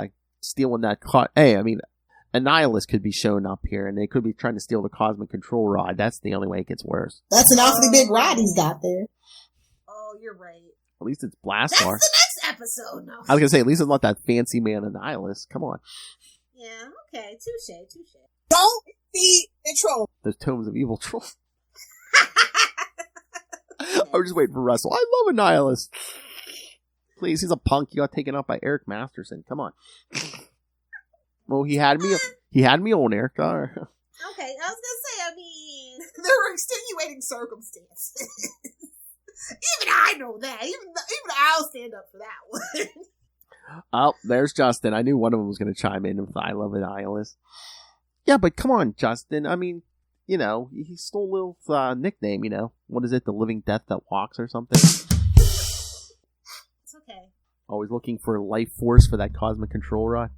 stealing that. Hey, I mean, Annihilus could be showing up here, and they could be trying to steal the Cosmic Control Rod. That's the only way it gets worse. That's an awfully big rod he's got there. Oh, you're right. At least it's Blastar. That's the next episode. No. I was gonna say, at least it's not that fancy man Annihilus. Come on. Yeah. Okay. Touche. Don't be in trouble. Those tomes of evil troll. I was just waiting for Russell. I love Annihilus. Please, he's a punk. He got taken up by Eric Masterson. Come on. Well, he had me on Eric. Okay, I was gonna say. I mean, there were extenuating circumstances. Even I know that. Even I'll stand up for that one. Oh, there's Justin. I knew one of them was going to chime in with I love Annihilus. Yeah, but come on, Justin. I mean, he stole Lil's nickname, What is it? The Living Death That Walks or something? It's okay. Always looking for life force for that Cosmic Control Rod.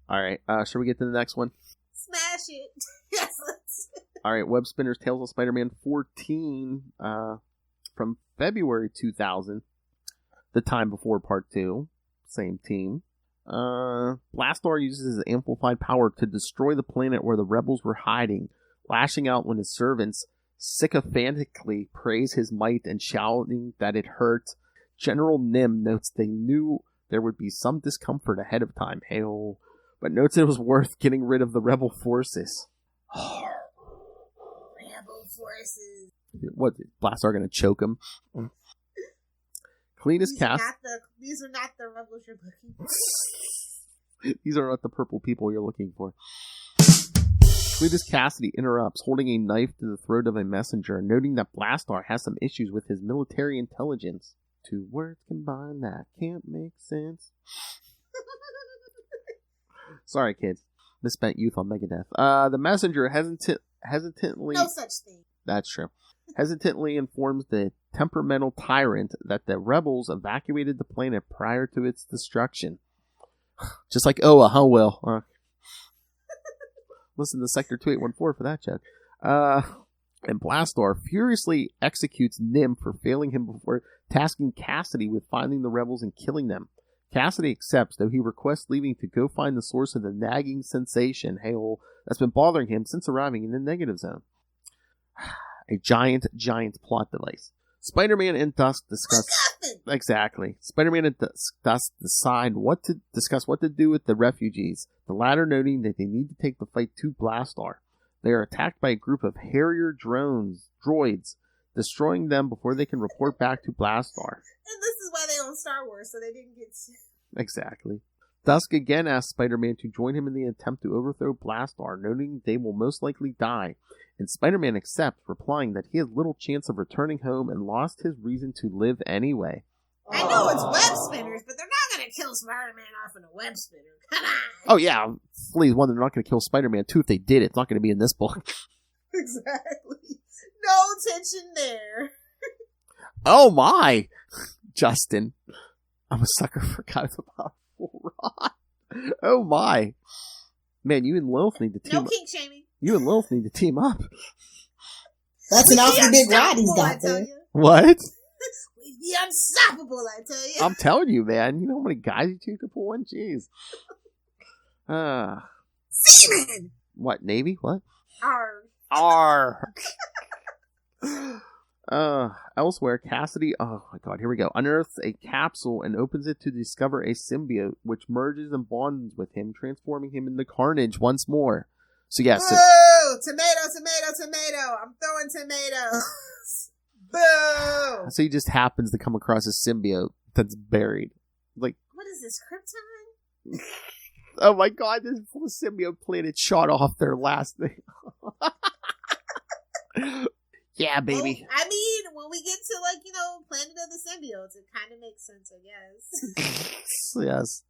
All right, shall we get to the next one? Smash it. Yes, let's. All right, Wespinners Tales of Spider-Man 14 from February 2000. The time before Part 2. Same team. Blastar uses his amplified power to destroy the planet where the rebels were hiding, lashing out when his servants sycophantically praise his might and shouting that it hurt. General Nim notes they knew there would be some discomfort ahead of time. Hail. but notes it was worth getting rid of the rebel forces. Rebel forces. What? Blastar gonna choke him? Cletus Cassidy. These are not the rebels you're looking for. These are not the purple people you're looking for. Cletus Cassidy interrupts, holding a knife to the throat of a messenger, noting that Blastar has some issues with his military intelligence. Two words combined that can't make sense. Sorry, kids. Misspent youth on Megadeth. The messenger hesitantly... No such thing. That's true. Hesitantly informs the temperamental tyrant that the rebels evacuated the planet prior to its destruction. Just like Oa, huh, Will? Listen to Sector 2814 for that joke. And Blastar furiously executes Nim for failing him before tasking Cassidy with finding the rebels and killing them. Cassidy accepts, though he requests leaving to go find the source of the nagging sensation, hey-hole, that's been bothering him since arriving in the negative zone. A giant plot device. Spider-Man and Dusk discuss... Exactly. Spider-Man and Dusk discuss what to do with the refugees, the latter noting that they need to take the fight to Blastar. They are attacked by a group of Harrier droids, destroying them before they can report back to Blastar. And this is why they own Star Wars, so they didn't get... Exactly. Dusk again asks Spider-Man to join him in the attempt to overthrow Blastar, noting they will most likely die. And Spider-Man accepts, replying that he has little chance of returning home and lost his reason to live anyway. I know it's Wespinners, but they're not going to kill Spider-Man off in a web spinner. Come on! Oh yeah, please, one, they're not going to kill Spider-Man. Two, if they did, it's not going to be in this book. Exactly. No tension there. Oh my! Justin. I'm a sucker for guys about Rod. Oh my. Man, you and Lilith need to team up. No kink shaming. You and Lilith need to team up. That's an awfully big rod he's got there. What? We'd be unstoppable, I tell you. I'm telling you, man. You know how many guys you two could pull in? Jeez. Seaman! What, Navy? What? Arr. Elsewhere, Cassidy, oh my god, here we go, unearths a capsule and opens it to discover a symbiote, which merges and bonds with him, transforming him into Carnage once more. So yes. Boo! Tomato. I'm throwing tomatoes. Boo! So he just happens to come across a symbiote that's buried. Like, what is this, Krypton? Oh my god, this symbiote planet shot off their last thing. Yeah, baby. Well, I mean, when we get to, Planet of the Symbiotes, it kind of makes sense, I guess. Yes.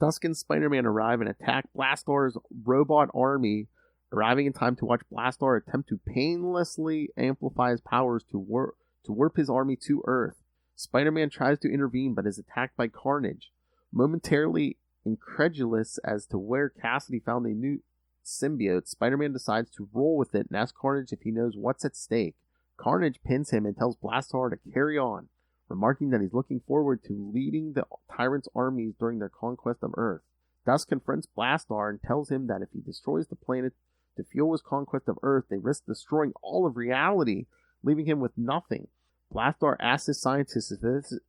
Dusk and Spider-Man arrive and attack Blastar's robot army, arriving in time to watch Blastar attempt to painlessly amplify his powers to warp his army to Earth. Spider-Man tries to intervene, but is attacked by Carnage. Momentarily incredulous as to where Cassidy found a new symbiote, Spider-Man decides to roll with it and ask Carnage if he knows what's at stake. Carnage pins him and tells Blastar to carry on, remarking that he's looking forward to leading the Tyrant's armies during their conquest of Earth. Dusk confronts Blastar and tells him that if he destroys the planet to fuel his conquest of Earth, they risk destroying all of reality, leaving him with nothing. Blastar asks his scientists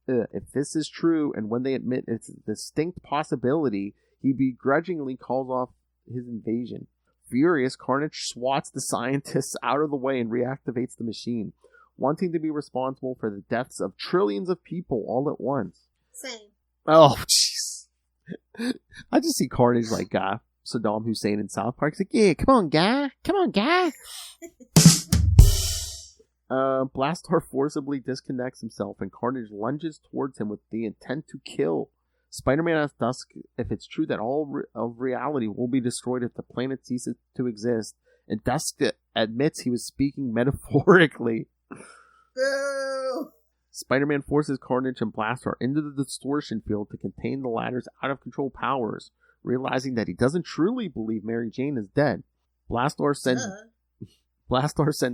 if this is true, and when they admit it's a distinct possibility, he begrudgingly calls off his invasion. Furious, Carnage swats the scientists out of the way and reactivates the machine, wanting to be responsible for the deaths of trillions of people all at once. Same. Oh, jeez. I just see Carnage like Saddam Hussein in South Park. He's like, yeah, come on, guy. Blastar forcibly disconnects himself, and Carnage lunges towards him with the intent to kill. Spider-Man asks Dusk if it's true that all of reality will be destroyed if the planet ceases to exist, and Dusk admits he was speaking metaphorically. Boo! Spider-Man forces Carnage and Blastar into the distortion field to contain the latter's out-of-control powers, realizing that he doesn't truly believe Mary Jane is dead. Blastar sends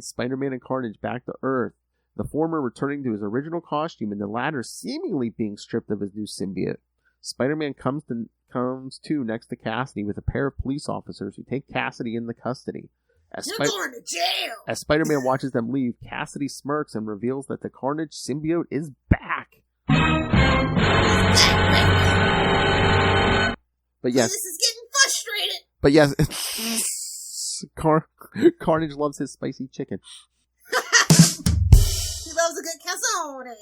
Spider-Man and Carnage back to Earth, the former returning to his original costume and the latter seemingly being stripped of his new symbiote. Spider-Man comes to next to Cassidy with a pair of police officers who take Cassidy into custody. You're going to jail! As Spider-Man watches them leave, Cassidy smirks and reveals that the Carnage symbiote is back. But yes, this is getting But yes, Carnage loves his spicy chicken. He loves a good calzone.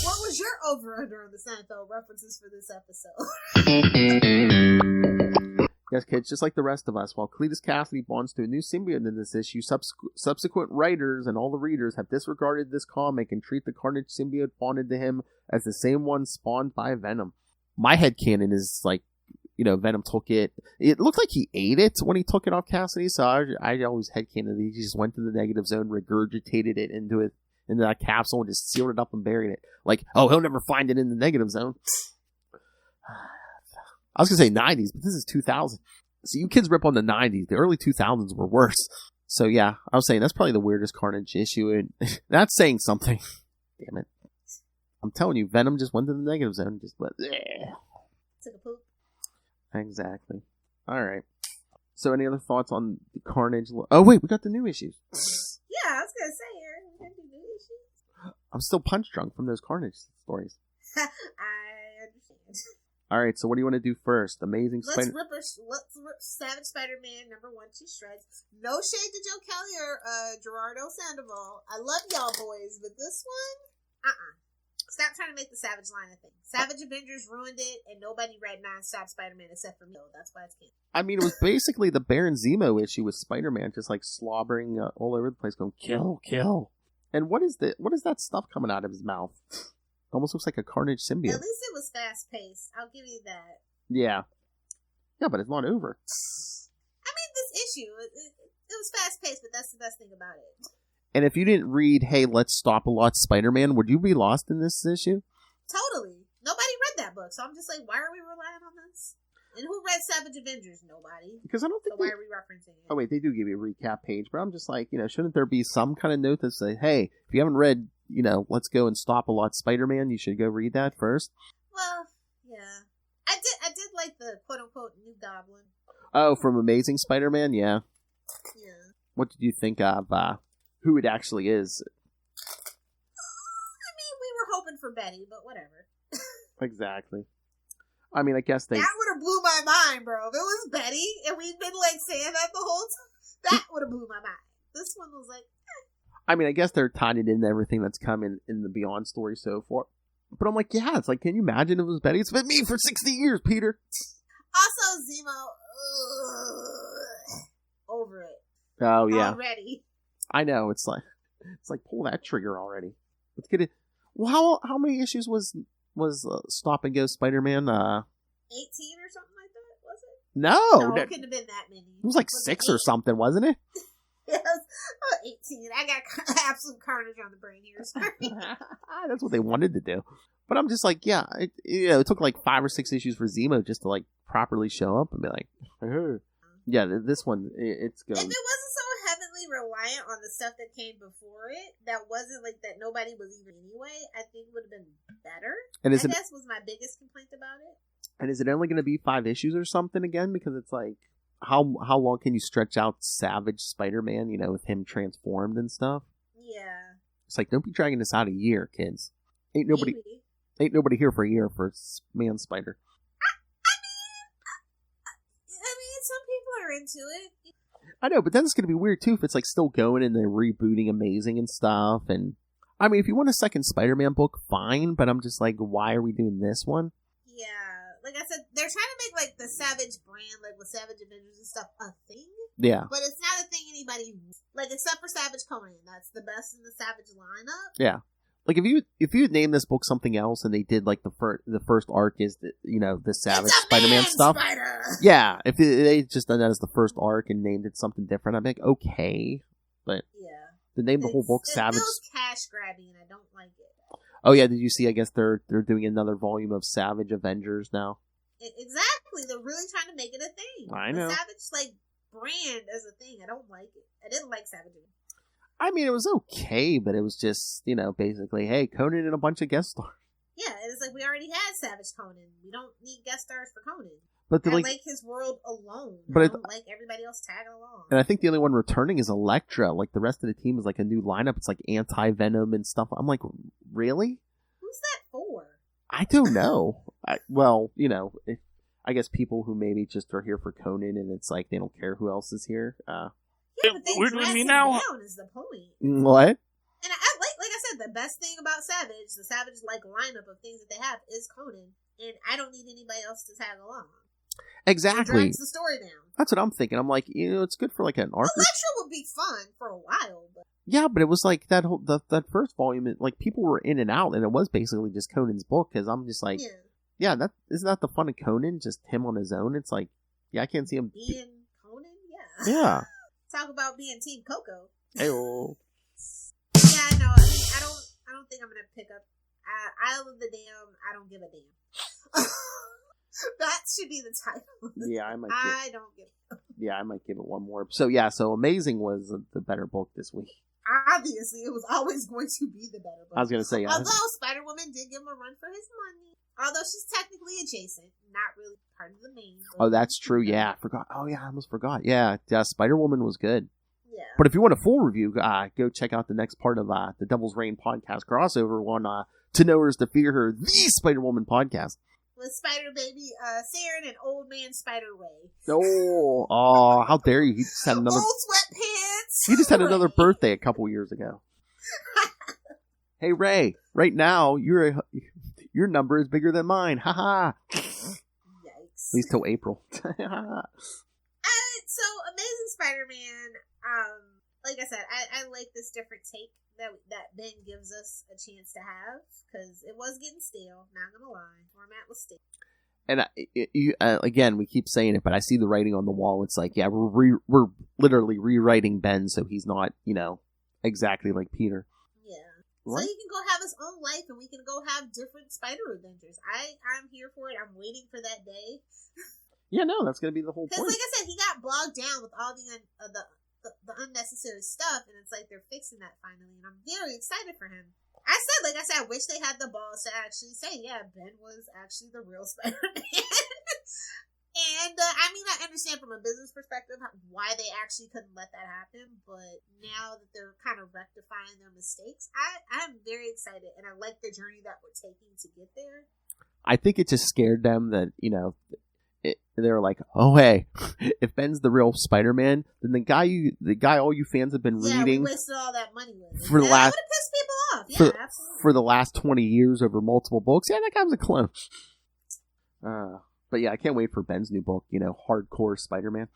What was your over-under on the Seinfeld references for this episode? Yes, kids, just like the rest of us, while Cletus Cassidy bonds to a new symbiote in this issue, subsequent writers and all the readers have disregarded this comic and treat the Carnage symbiote bonded to him as the same one spawned by Venom. My headcanon is like, Venom took it. It looked like he ate it when he took it off Cassidy, so I always headcanon that he just went to the negative zone, regurgitated it into that capsule, and just sealed it up and buried it. Like, oh, he'll never find it in the negative zone. I was going to say 90s, but this is 2000. So you kids rip on the 90s. The early 2000s were worse. So yeah, I was saying that's probably the weirdest Carnage issue. And that's saying something. Damn it. I'm telling you, Venom just went to the negative zone. Just went, bleh. Took a poop. Exactly. All right. So any other thoughts on the Carnage? Oh, wait, we got the new issues. Yeah, I was going to say, Aaron, we got the new issues. I'm still punch drunk from those Carnage stories. I understand. All right, so what do you want to do first? Amazing Let's rip Savage Spider-Man #1 to shreds. No shade to Joe Kelly or Gerardo Sandoval. I love y'all boys, but this one, Stop trying to make the Savage line a thing. Savage Avengers ruined it, and nobody read non-stop Spider-Man except for me. That's why it's canceled. I mean, it was basically the Baron Zemo issue with Spider-Man, just like slobbering all over the place, going kill, kill. And what is that stuff coming out of his mouth? Almost looks like a Carnage symbiote. At least it was fast-paced. I'll give you that. Yeah. Yeah, but it's not over. I mean, this issue, it was fast-paced, but that's the best thing about it. And if you didn't read, hey, let's stop a lot Spider-Man, would you be lost in this issue? Totally. Nobody read that book, so I'm just like, why are we relying on this? And who read Savage Avengers? Nobody. Because I don't think so why are we referencing it? Oh, wait, they do give you a recap page, but I'm just like, shouldn't there be some kind of note that says, hey, if you haven't read, let's go and stop a lot Spider-Man, you should go read that first? Well, yeah. I did like the quote-unquote new Goblin. Oh, from Amazing Spider-Man? Yeah. Yeah. What did you think of who it actually is? I mean, we were hoping for Betty, but whatever. Exactly. I mean, I guess they... That would have blew my mind, bro. If it was Betty, and we'd been, saying that the whole time, that would have blew my mind. This one was like... I mean, I guess they're tying it into everything that's come in the Beyond story so far. But I'm like, yeah, it's like, can you imagine if it was Betty? It's been me for 60 years, Peter. Also, Zemo... over it. Oh, yeah. Already. I know, it's like pull that trigger already. Let's get it. Well, how many issues was Stop and Go Spider-Man? 18 or something like that, was it? No, it couldn't have been that many. It was like 6 or something, wasn't it? Yes, 18. I got absolute carnage on the brain here. Sorry. That's what they wanted to do. But I'm just like, yeah, it took like 5 or 6 issues for Zemo just to like properly show up and be like, hey. Yeah, this one, it's good. If it wasn't so heavily reliant on the stuff that came before it, that wasn't like that nobody was even anyway, I think it would have been better. And I guess was my biggest complaint about it. And is it only going to be 5 issues or something again? Because it's like, how long can you stretch out Savage Spider-Man, with him transformed and stuff? Yeah. It's like, don't be dragging this out a year, kids. Ain't nobody here for a year for Man Spider. Some people are into it. I know, but then it's going to be weird too if it's like still going and they're rebooting Amazing and stuff. And I mean, if you want a second Spider-Man book, fine. But I'm just like, why are we doing this one? Yeah, like I said, they're trying to make like the Savage brand, like with Savage Avengers and stuff, a thing. Yeah, but it's not a thing anybody like except for Savage Conan. That's the best in the Savage lineup. Yeah. Like if you had named this book something else and they did like the first arc is the Savage Spider-Man stuff, yeah. If they just done that as the first arc and named it something different, I'd be like, okay, but yeah, to name the whole book Savage, it feels cash grabby and I don't like it. Oh yeah, did you see? I guess they're doing another volume of Savage Avengers now. Exactly, they're really trying to make it a thing. I know. The Savage brand as a thing. I don't like it. I didn't like Savage. I mean, it was okay, but it was just, basically, hey, Conan and a bunch of guest stars. Yeah, it's like we already had Savage Conan. We don't need guest stars for Conan. But I like his world alone. But I don't like everybody else tagging along. And I think the only one returning is Elektra. Like, the rest of the team is like a new lineup. It's like anti-Venom and stuff. I'm like, really? Who's that for? I don't know. I guess people who maybe just are here for Conan and it's like they don't care who else is here. Yeah, but they We're dress doing me him now. down is the point. What? And I like I said, the best thing about Savage, the Savage like lineup of things that they have is Conan, and I don't need anybody else to tag along. Exactly. It drags the story down. That's what I'm thinking. I'm like, it's good for like an arc. Electra would be fun for a while, but Yeah, but it was like that whole that first volume. Like people were in and out, and it was basically just Conan's book. Because I'm just like, yeah, that isn't that the fun of Conan? Just him on his own. It's like, yeah, I can't see him being Conan. Yeah. Talk about being Team Coco. Hey-oh. Yeah, no, I mean, I don't think I'm gonna pick up Isle of the Damned. I don't give a damn. That should be the title. Yeah, I don't give a damn. Yeah, I might give it one more. So yeah, so Amazing was the better book this week. Obviously, it was always going to be the better book. I was gonna say, although Spider-Woman did give him a run for his money, although she's technically adjacent, not really part of the main book. Oh, that's true. Yeah, I forgot. Oh yeah, I almost forgot. Yeah, Spider-Woman was good. Yeah. But if you want a full review, go check out the next part of the Devil's Reign podcast crossover on To Know Her Is to Fear Her, the Spider-Woman podcast. With Spider-Baby, Saren and Old Man Spider-Ray. Oh, how dare you. He just had another... Old sweatpants. He just had another birthday a couple years ago. Hey, Ray, right now, your number is bigger than mine. Ha-ha. Yikes. At least till April. So, Amazing Spider-Man, like I said, I like this different take that Ben gives us a chance to have, because it was getting stale, not gonna lie. Format was stale. And again, we keep saying it, but I see the writing on the wall. It's like, yeah, we're literally rewriting Ben so he's not, exactly like Peter. Yeah. Right? So he can go have his own life, and we can go have different spider adventures. I'm here for it. I'm waiting for that day. Yeah, no, that's gonna be the whole point. Because, like I said, he got bogged down with all the unnecessary stuff, and it's like they're fixing that finally, and I'm very excited for him. I said, I wish they had the balls to actually say, yeah, Ben was actually the real Spider-Man. And, I understand from a business perspective why they actually couldn't let that happen, but now that they're kind of rectifying their mistakes, I'm very excited, and I like the journey that we're taking to get there. I think it just scared them that, they were like, oh, hey, if Ben's the real Spider-Man, then the guy all you fans have been reading... we wasted all that money with. For the last... That would have pissed people off. Yeah, absolutely. For the last 20 years over multiple books. Yeah, that guy was a clone. But yeah, I can't wait for Ben's new book, Hardcore Spider-Man.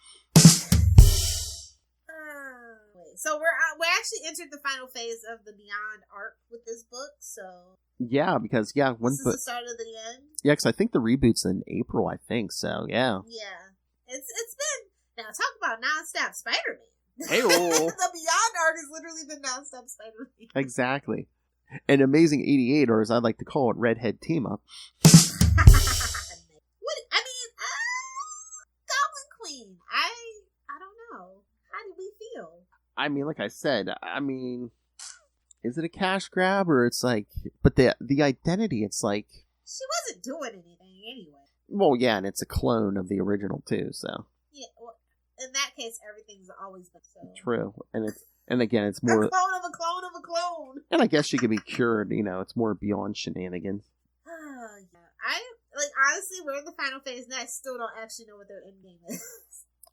So we actually entered the final phase of the Beyond arc with this book, so... Yeah, because, when's the start of the end? Yeah, because I think the reboot's in April, I think, so, yeah. Yeah. It's been... Now, talk about non-stop Spider-Man. Hey-o. The Beyond arc has literally been non-stop Spider-Man. Exactly. And Amazing 88, or as I like to call it, Redhead Team-Up. Goblin Queen. I don't know. How did we feel? Like I said, is it a cash grab, or it's like, but the identity, it's like... She wasn't doing anything anyway. Well, yeah, and it's a clone of the original, too, so... Yeah, well, in that case, everything's always been so. True, and again, it's more... A clone of a clone of a clone! And I guess she could be cured, it's more beyond shenanigans. Yeah. Honestly, we're in the final phase, and I still don't actually know what their end game is.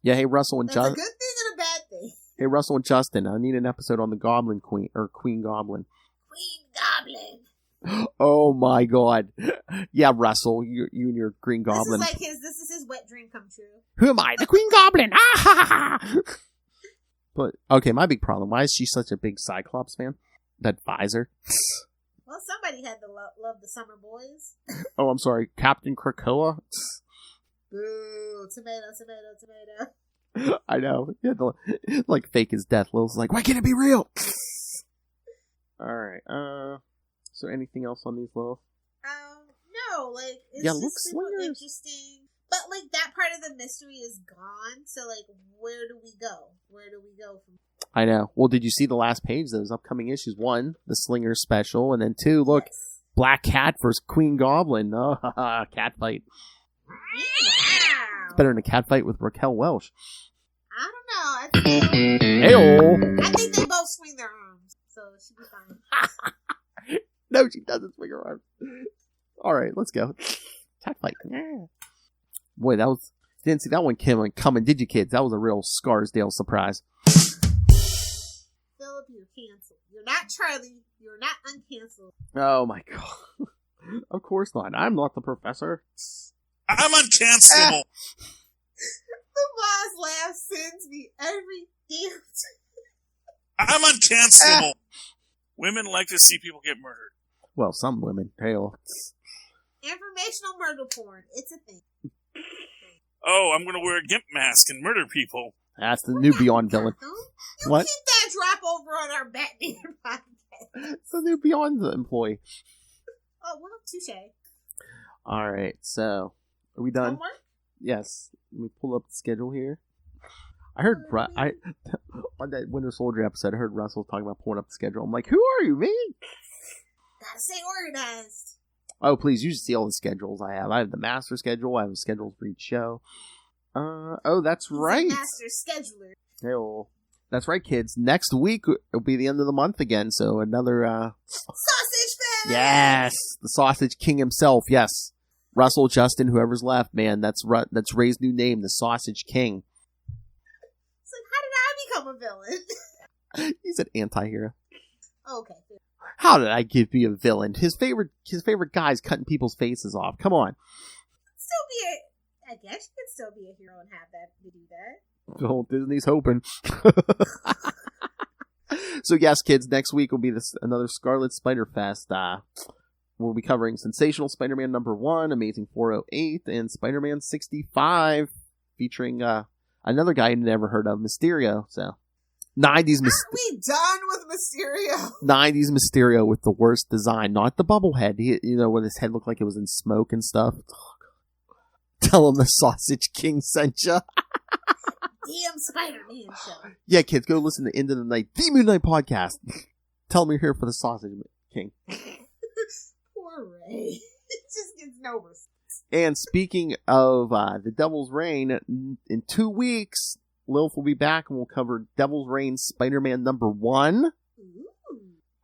Yeah, hey, Russell and Justin. That's a good thing and a bad thing. Hey, Russell and Justin, I need an episode on the Goblin Queen, or Queen Goblin. Queen Goblin! Oh my god. Yeah, Russell, you and your Green Goblin. This is his wet dream come true. Who am I? The Queen Goblin! Ah ha ha ha! But, okay, my big problem, why is she such a big Cyclops fan? That visor? Well, somebody had to love the summer boys. Oh, I'm sorry, Captain Krakoa? Boo, tomato. I know. Yeah, like fake his death. Lil's like, why can't it be real? Alright, so anything else on these, Lil? No, it's just super interesting. But, that part of the mystery is gone, so, where do we go? Where do we go from... I know. Well, did you see the last page, those upcoming issues? 1, the Slinger special, and then 2, look, yes. Black Cat versus Queen Goblin. Oh, cat fight. Wow. It's better than a cat fight with Raquel Welch. I don't know. Hey-oh. I think they both swing their arms, so it should be fine. No, she doesn't swing her arms. All right, let's go. Cat fight. Yeah. Boy, didn't see that one coming, did you, kids? That was a real Scarsdale surprise. Philip, you're canceled. You're not Charlie. You're not uncanceled. Oh my god. Of course not. I'm not the professor. I'm uncancelable. The boss laugh sends me every damn time. I'm uncancelable. Women like to see people get murdered. Well, some women. Hell. Informational murder porn. It's a thing. Oh, I'm going to wear a gimp mask and murder people. That's the new Beyond villain. You What? keep that drop over on our Batman podcast. It's the new Beyond employee. Oh, well, touche. Alright, so, are we done? Homework? Yes. Let me pull up the schedule here. I heard, on that Winter Soldier episode, I heard Russell talking about pulling up the schedule. I'm like, who are you, me? Gotta stay organized. Oh, please, you should see all the schedules I have. I have the master schedule. I have schedules for each show. Oh, that's right. Master scheduler. Hell, that's right, kids. Next week will be the end of the month again, so another, Sausage Fest! Yes! The Sausage King himself, yes. Russell, Justin, whoever's left, man, that's Ray's new name, the Sausage King. So how did I become a villain? He's an anti-hero. Okay. How did I give you a villain? His favorite guy's cutting people's faces off. Come on. I guess you could still be a hero and have that to do that. Oh, Disney's hoping. So yes, kids, next week will be another Scarlet Spider Fest. We'll be covering Sensational Spider-Man #1, Amazing 408, and Spider-Man 65, featuring another guy you never heard of, Mysterio. So 90s Aren't we done with Mysterio? 90s Mysterio with the worst design, not the bubblehead. When his head looked like it was in smoke and stuff. Tell him the Sausage King sent ya. Damn Spider-Man show. Yeah, kids, go listen to End of the Night, the Moon Knight podcast. Tell them you're here for the Sausage King. Poor Ray. He just gets no respect. And speaking of the Devil's Reign, in 2 weeks, Lilith will be back and we'll cover Devil's Reign Spider-Man #1. Ooh.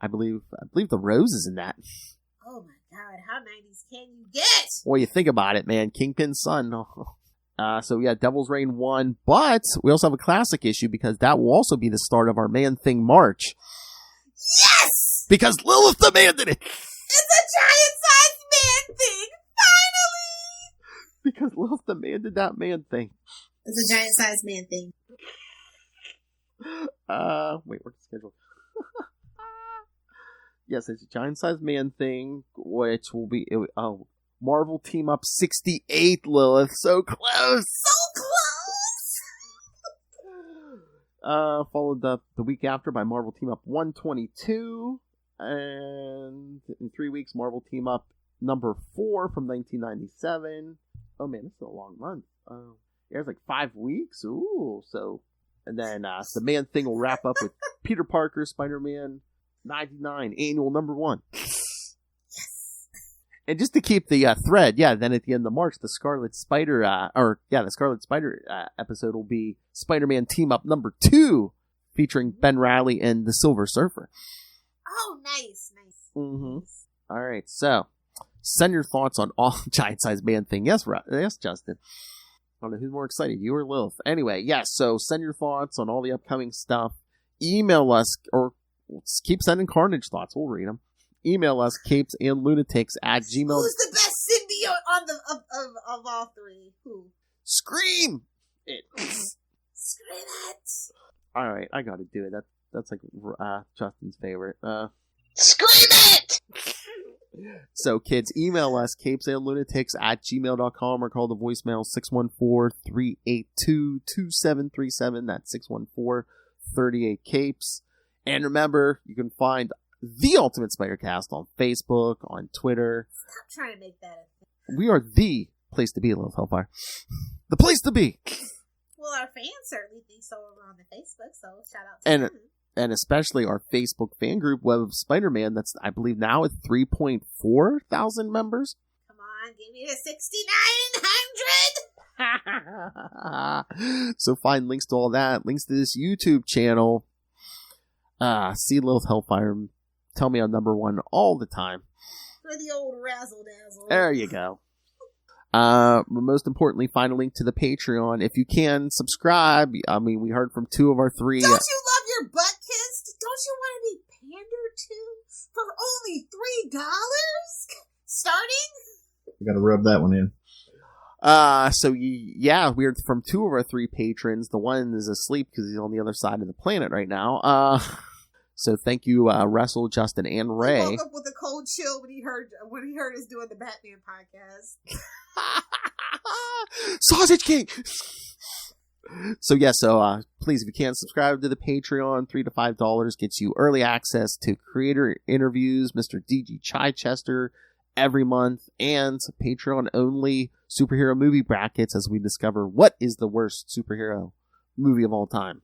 I believe the Rose is in that. Oh my god, how 90s can you get? Well, you think about it, man. Kingpin's son. So we got Devil's Reign 1, but we also have a classic issue because that will also be the start of our Man-Thing March. Yes! Because Lilith demanded it! It's a giant-sized man thing! Finally! Because Lilith demanded that Man-Thing. It's a giant-sized man thing. Wait, where's the schedule? Yes, it's a giant-sized man-thing, which will be, Marvel Team Up 68, Lilith. So close! So close! Followed up the week after by Marvel Team Up 122. And in 3 weeks, Marvel Team Up #4 from 1997. Oh man, this is a long month. It's like 5 weeks. Ooh, so. And then the Man-Thing will wrap up with Peter Parker, Spider-Man 99, annual #1. And just to keep the thread, then at the end of March, the Scarlet Spider, episode will be Spider-Man Team Up #2, featuring Ben Reilly and the Silver Surfer. Oh, nice. Mm-hmm. All right, so send your thoughts on all giant-sized Man-Thing. Yes, Justin. I don't know who's more excited, you or Lilith. Anyway, yes, so send your thoughts on all the upcoming stuff. Email us, or keep sending Carnage thoughts. We'll read them. Email us, capesandlunatics@gmail.com. Who's the best symbiote of all three? Who? Scream it. Scream it. All right, I gotta do it. That's like Justin's favorite. Scream it! So, kids, email us, capesandlunatics@gmail.com, or call the voicemail 614-382-2737. That's 614-38-CAPES. And remember, you can find The Ultimate Spider-Cast on Facebook, on Twitter. Stop trying to make that a thing. We are the place to be, Lilith Hellfire. The place to be. Well, our fans certainly think so over on the Facebook, so shout out to them. And especially our Facebook fan group, Web of Spider-Man, that's, I believe, now at 3.4 thousand members. Come on, give me the 6,900! So find links to all that, links to this YouTube channel. See Lilith Hellfire, tell me I'm #1 all the time. For the old razzle-dazzle. There you go. But most importantly, find a link to the Patreon. If you can, subscribe. I mean, we heard from 2 of our 3. Don't you love your butt kissed? Don't you want to be pandered to for only $3 starting? I gotta rub that one in. So yeah, we heard from 2 of our 3 patrons. The one is asleep because he's on the other side of the planet right now. So thank you, Russell, Justin, and Ray. He woke up with a cold chill when he heard us doing the Batman podcast. Sausage King! So please, if you can, subscribe to the Patreon. $3 to $5 gets you early access to creator interviews, Mr. DG Chichester every month, and Patreon-only superhero movie brackets as we discover what is the worst superhero movie of all time.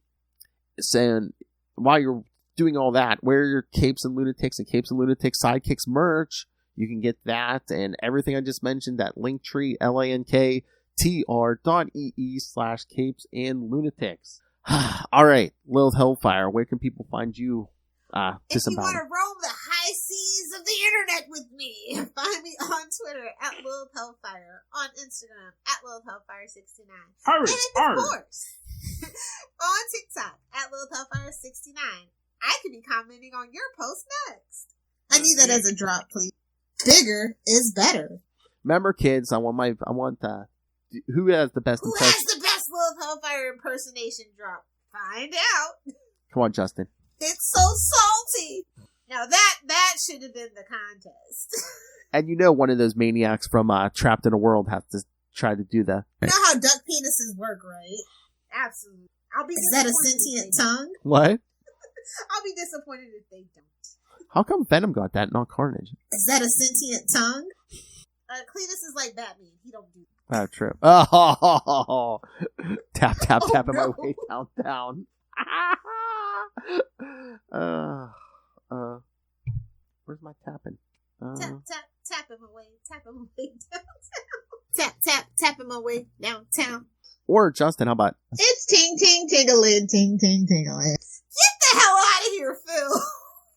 So while you're doing all that, wear your Capes and Lunatics and Capes and Lunatics Sidekicks merch. You can get that and everything I just mentioned at Linktree, linktr.ee/Capes and Lunatics. All right, Lilith Hellfire, where can people find you? If you want to roam the high seas of the internet with me, find me on Twitter at Lilith Hellfire, on Instagram at Lilith Hellfire69, and of course on TikTok at Lilith Hellfire69. I could be commenting on your post next. I need that as a drop, please. Bigger is better. Remember, kids, who has the best Who has the best Lilith Hellfire impersonation drop? Find out. Come on, Justin. It's so salty. Now that should have been the contest. And one of those maniacs from Trapped in a World has to try to do the... You know how duck penises work, right? Absolutely. Is that a sentient tongue? What? I'll be disappointed if they don't. How come Venom got that, not Carnage? Is that a sentient tongue? Cletus is like Batman. He don't do that. Oh, true. Oh, tap him away, down. Where's my tapping? Tap him away downtown. Tap him away downtown. Or Justin, how about? It's ting ting tingling, ting ting tingling. Get the hell out of here, Phil.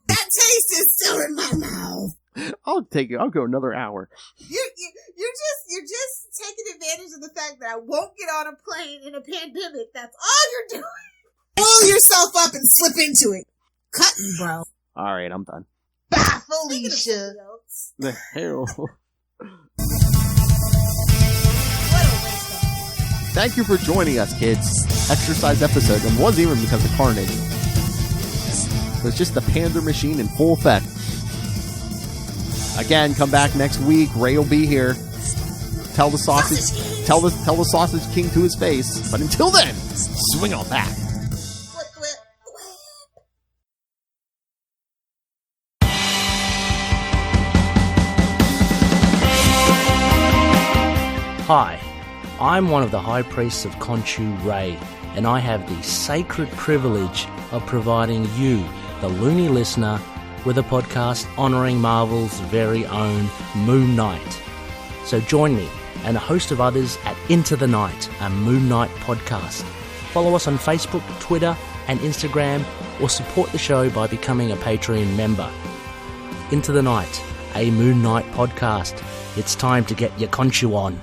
That taste is still in my mouth. I'll go another hour. You're just taking advantage of the fact that I won't get on a plane in a pandemic. That's all you're doing. Pull yourself up and slip into it. Cut me, bro. All right, I'm done. Bye, Felicia. The hell. Thank you for joining us, kids. Exercise episode, and wasn't even because of Carnage. It was just the pander machine in full effect. Again, come back next week. Ray will be here. Tell the sausage king to his face. But until then, swing on back. Hi, I'm one of the High Priests of Khonshu Ray, and I have the sacred privilege of providing you, the loony listener, with a podcast honouring Marvel's very own Moon Knight. So join me and a host of others at Into the Night, a Moon Knight podcast. Follow us on Facebook, Twitter and Instagram, or support the show by becoming a Patreon member. Into the Night, a Moon Knight podcast. It's time to get your Khonshu on.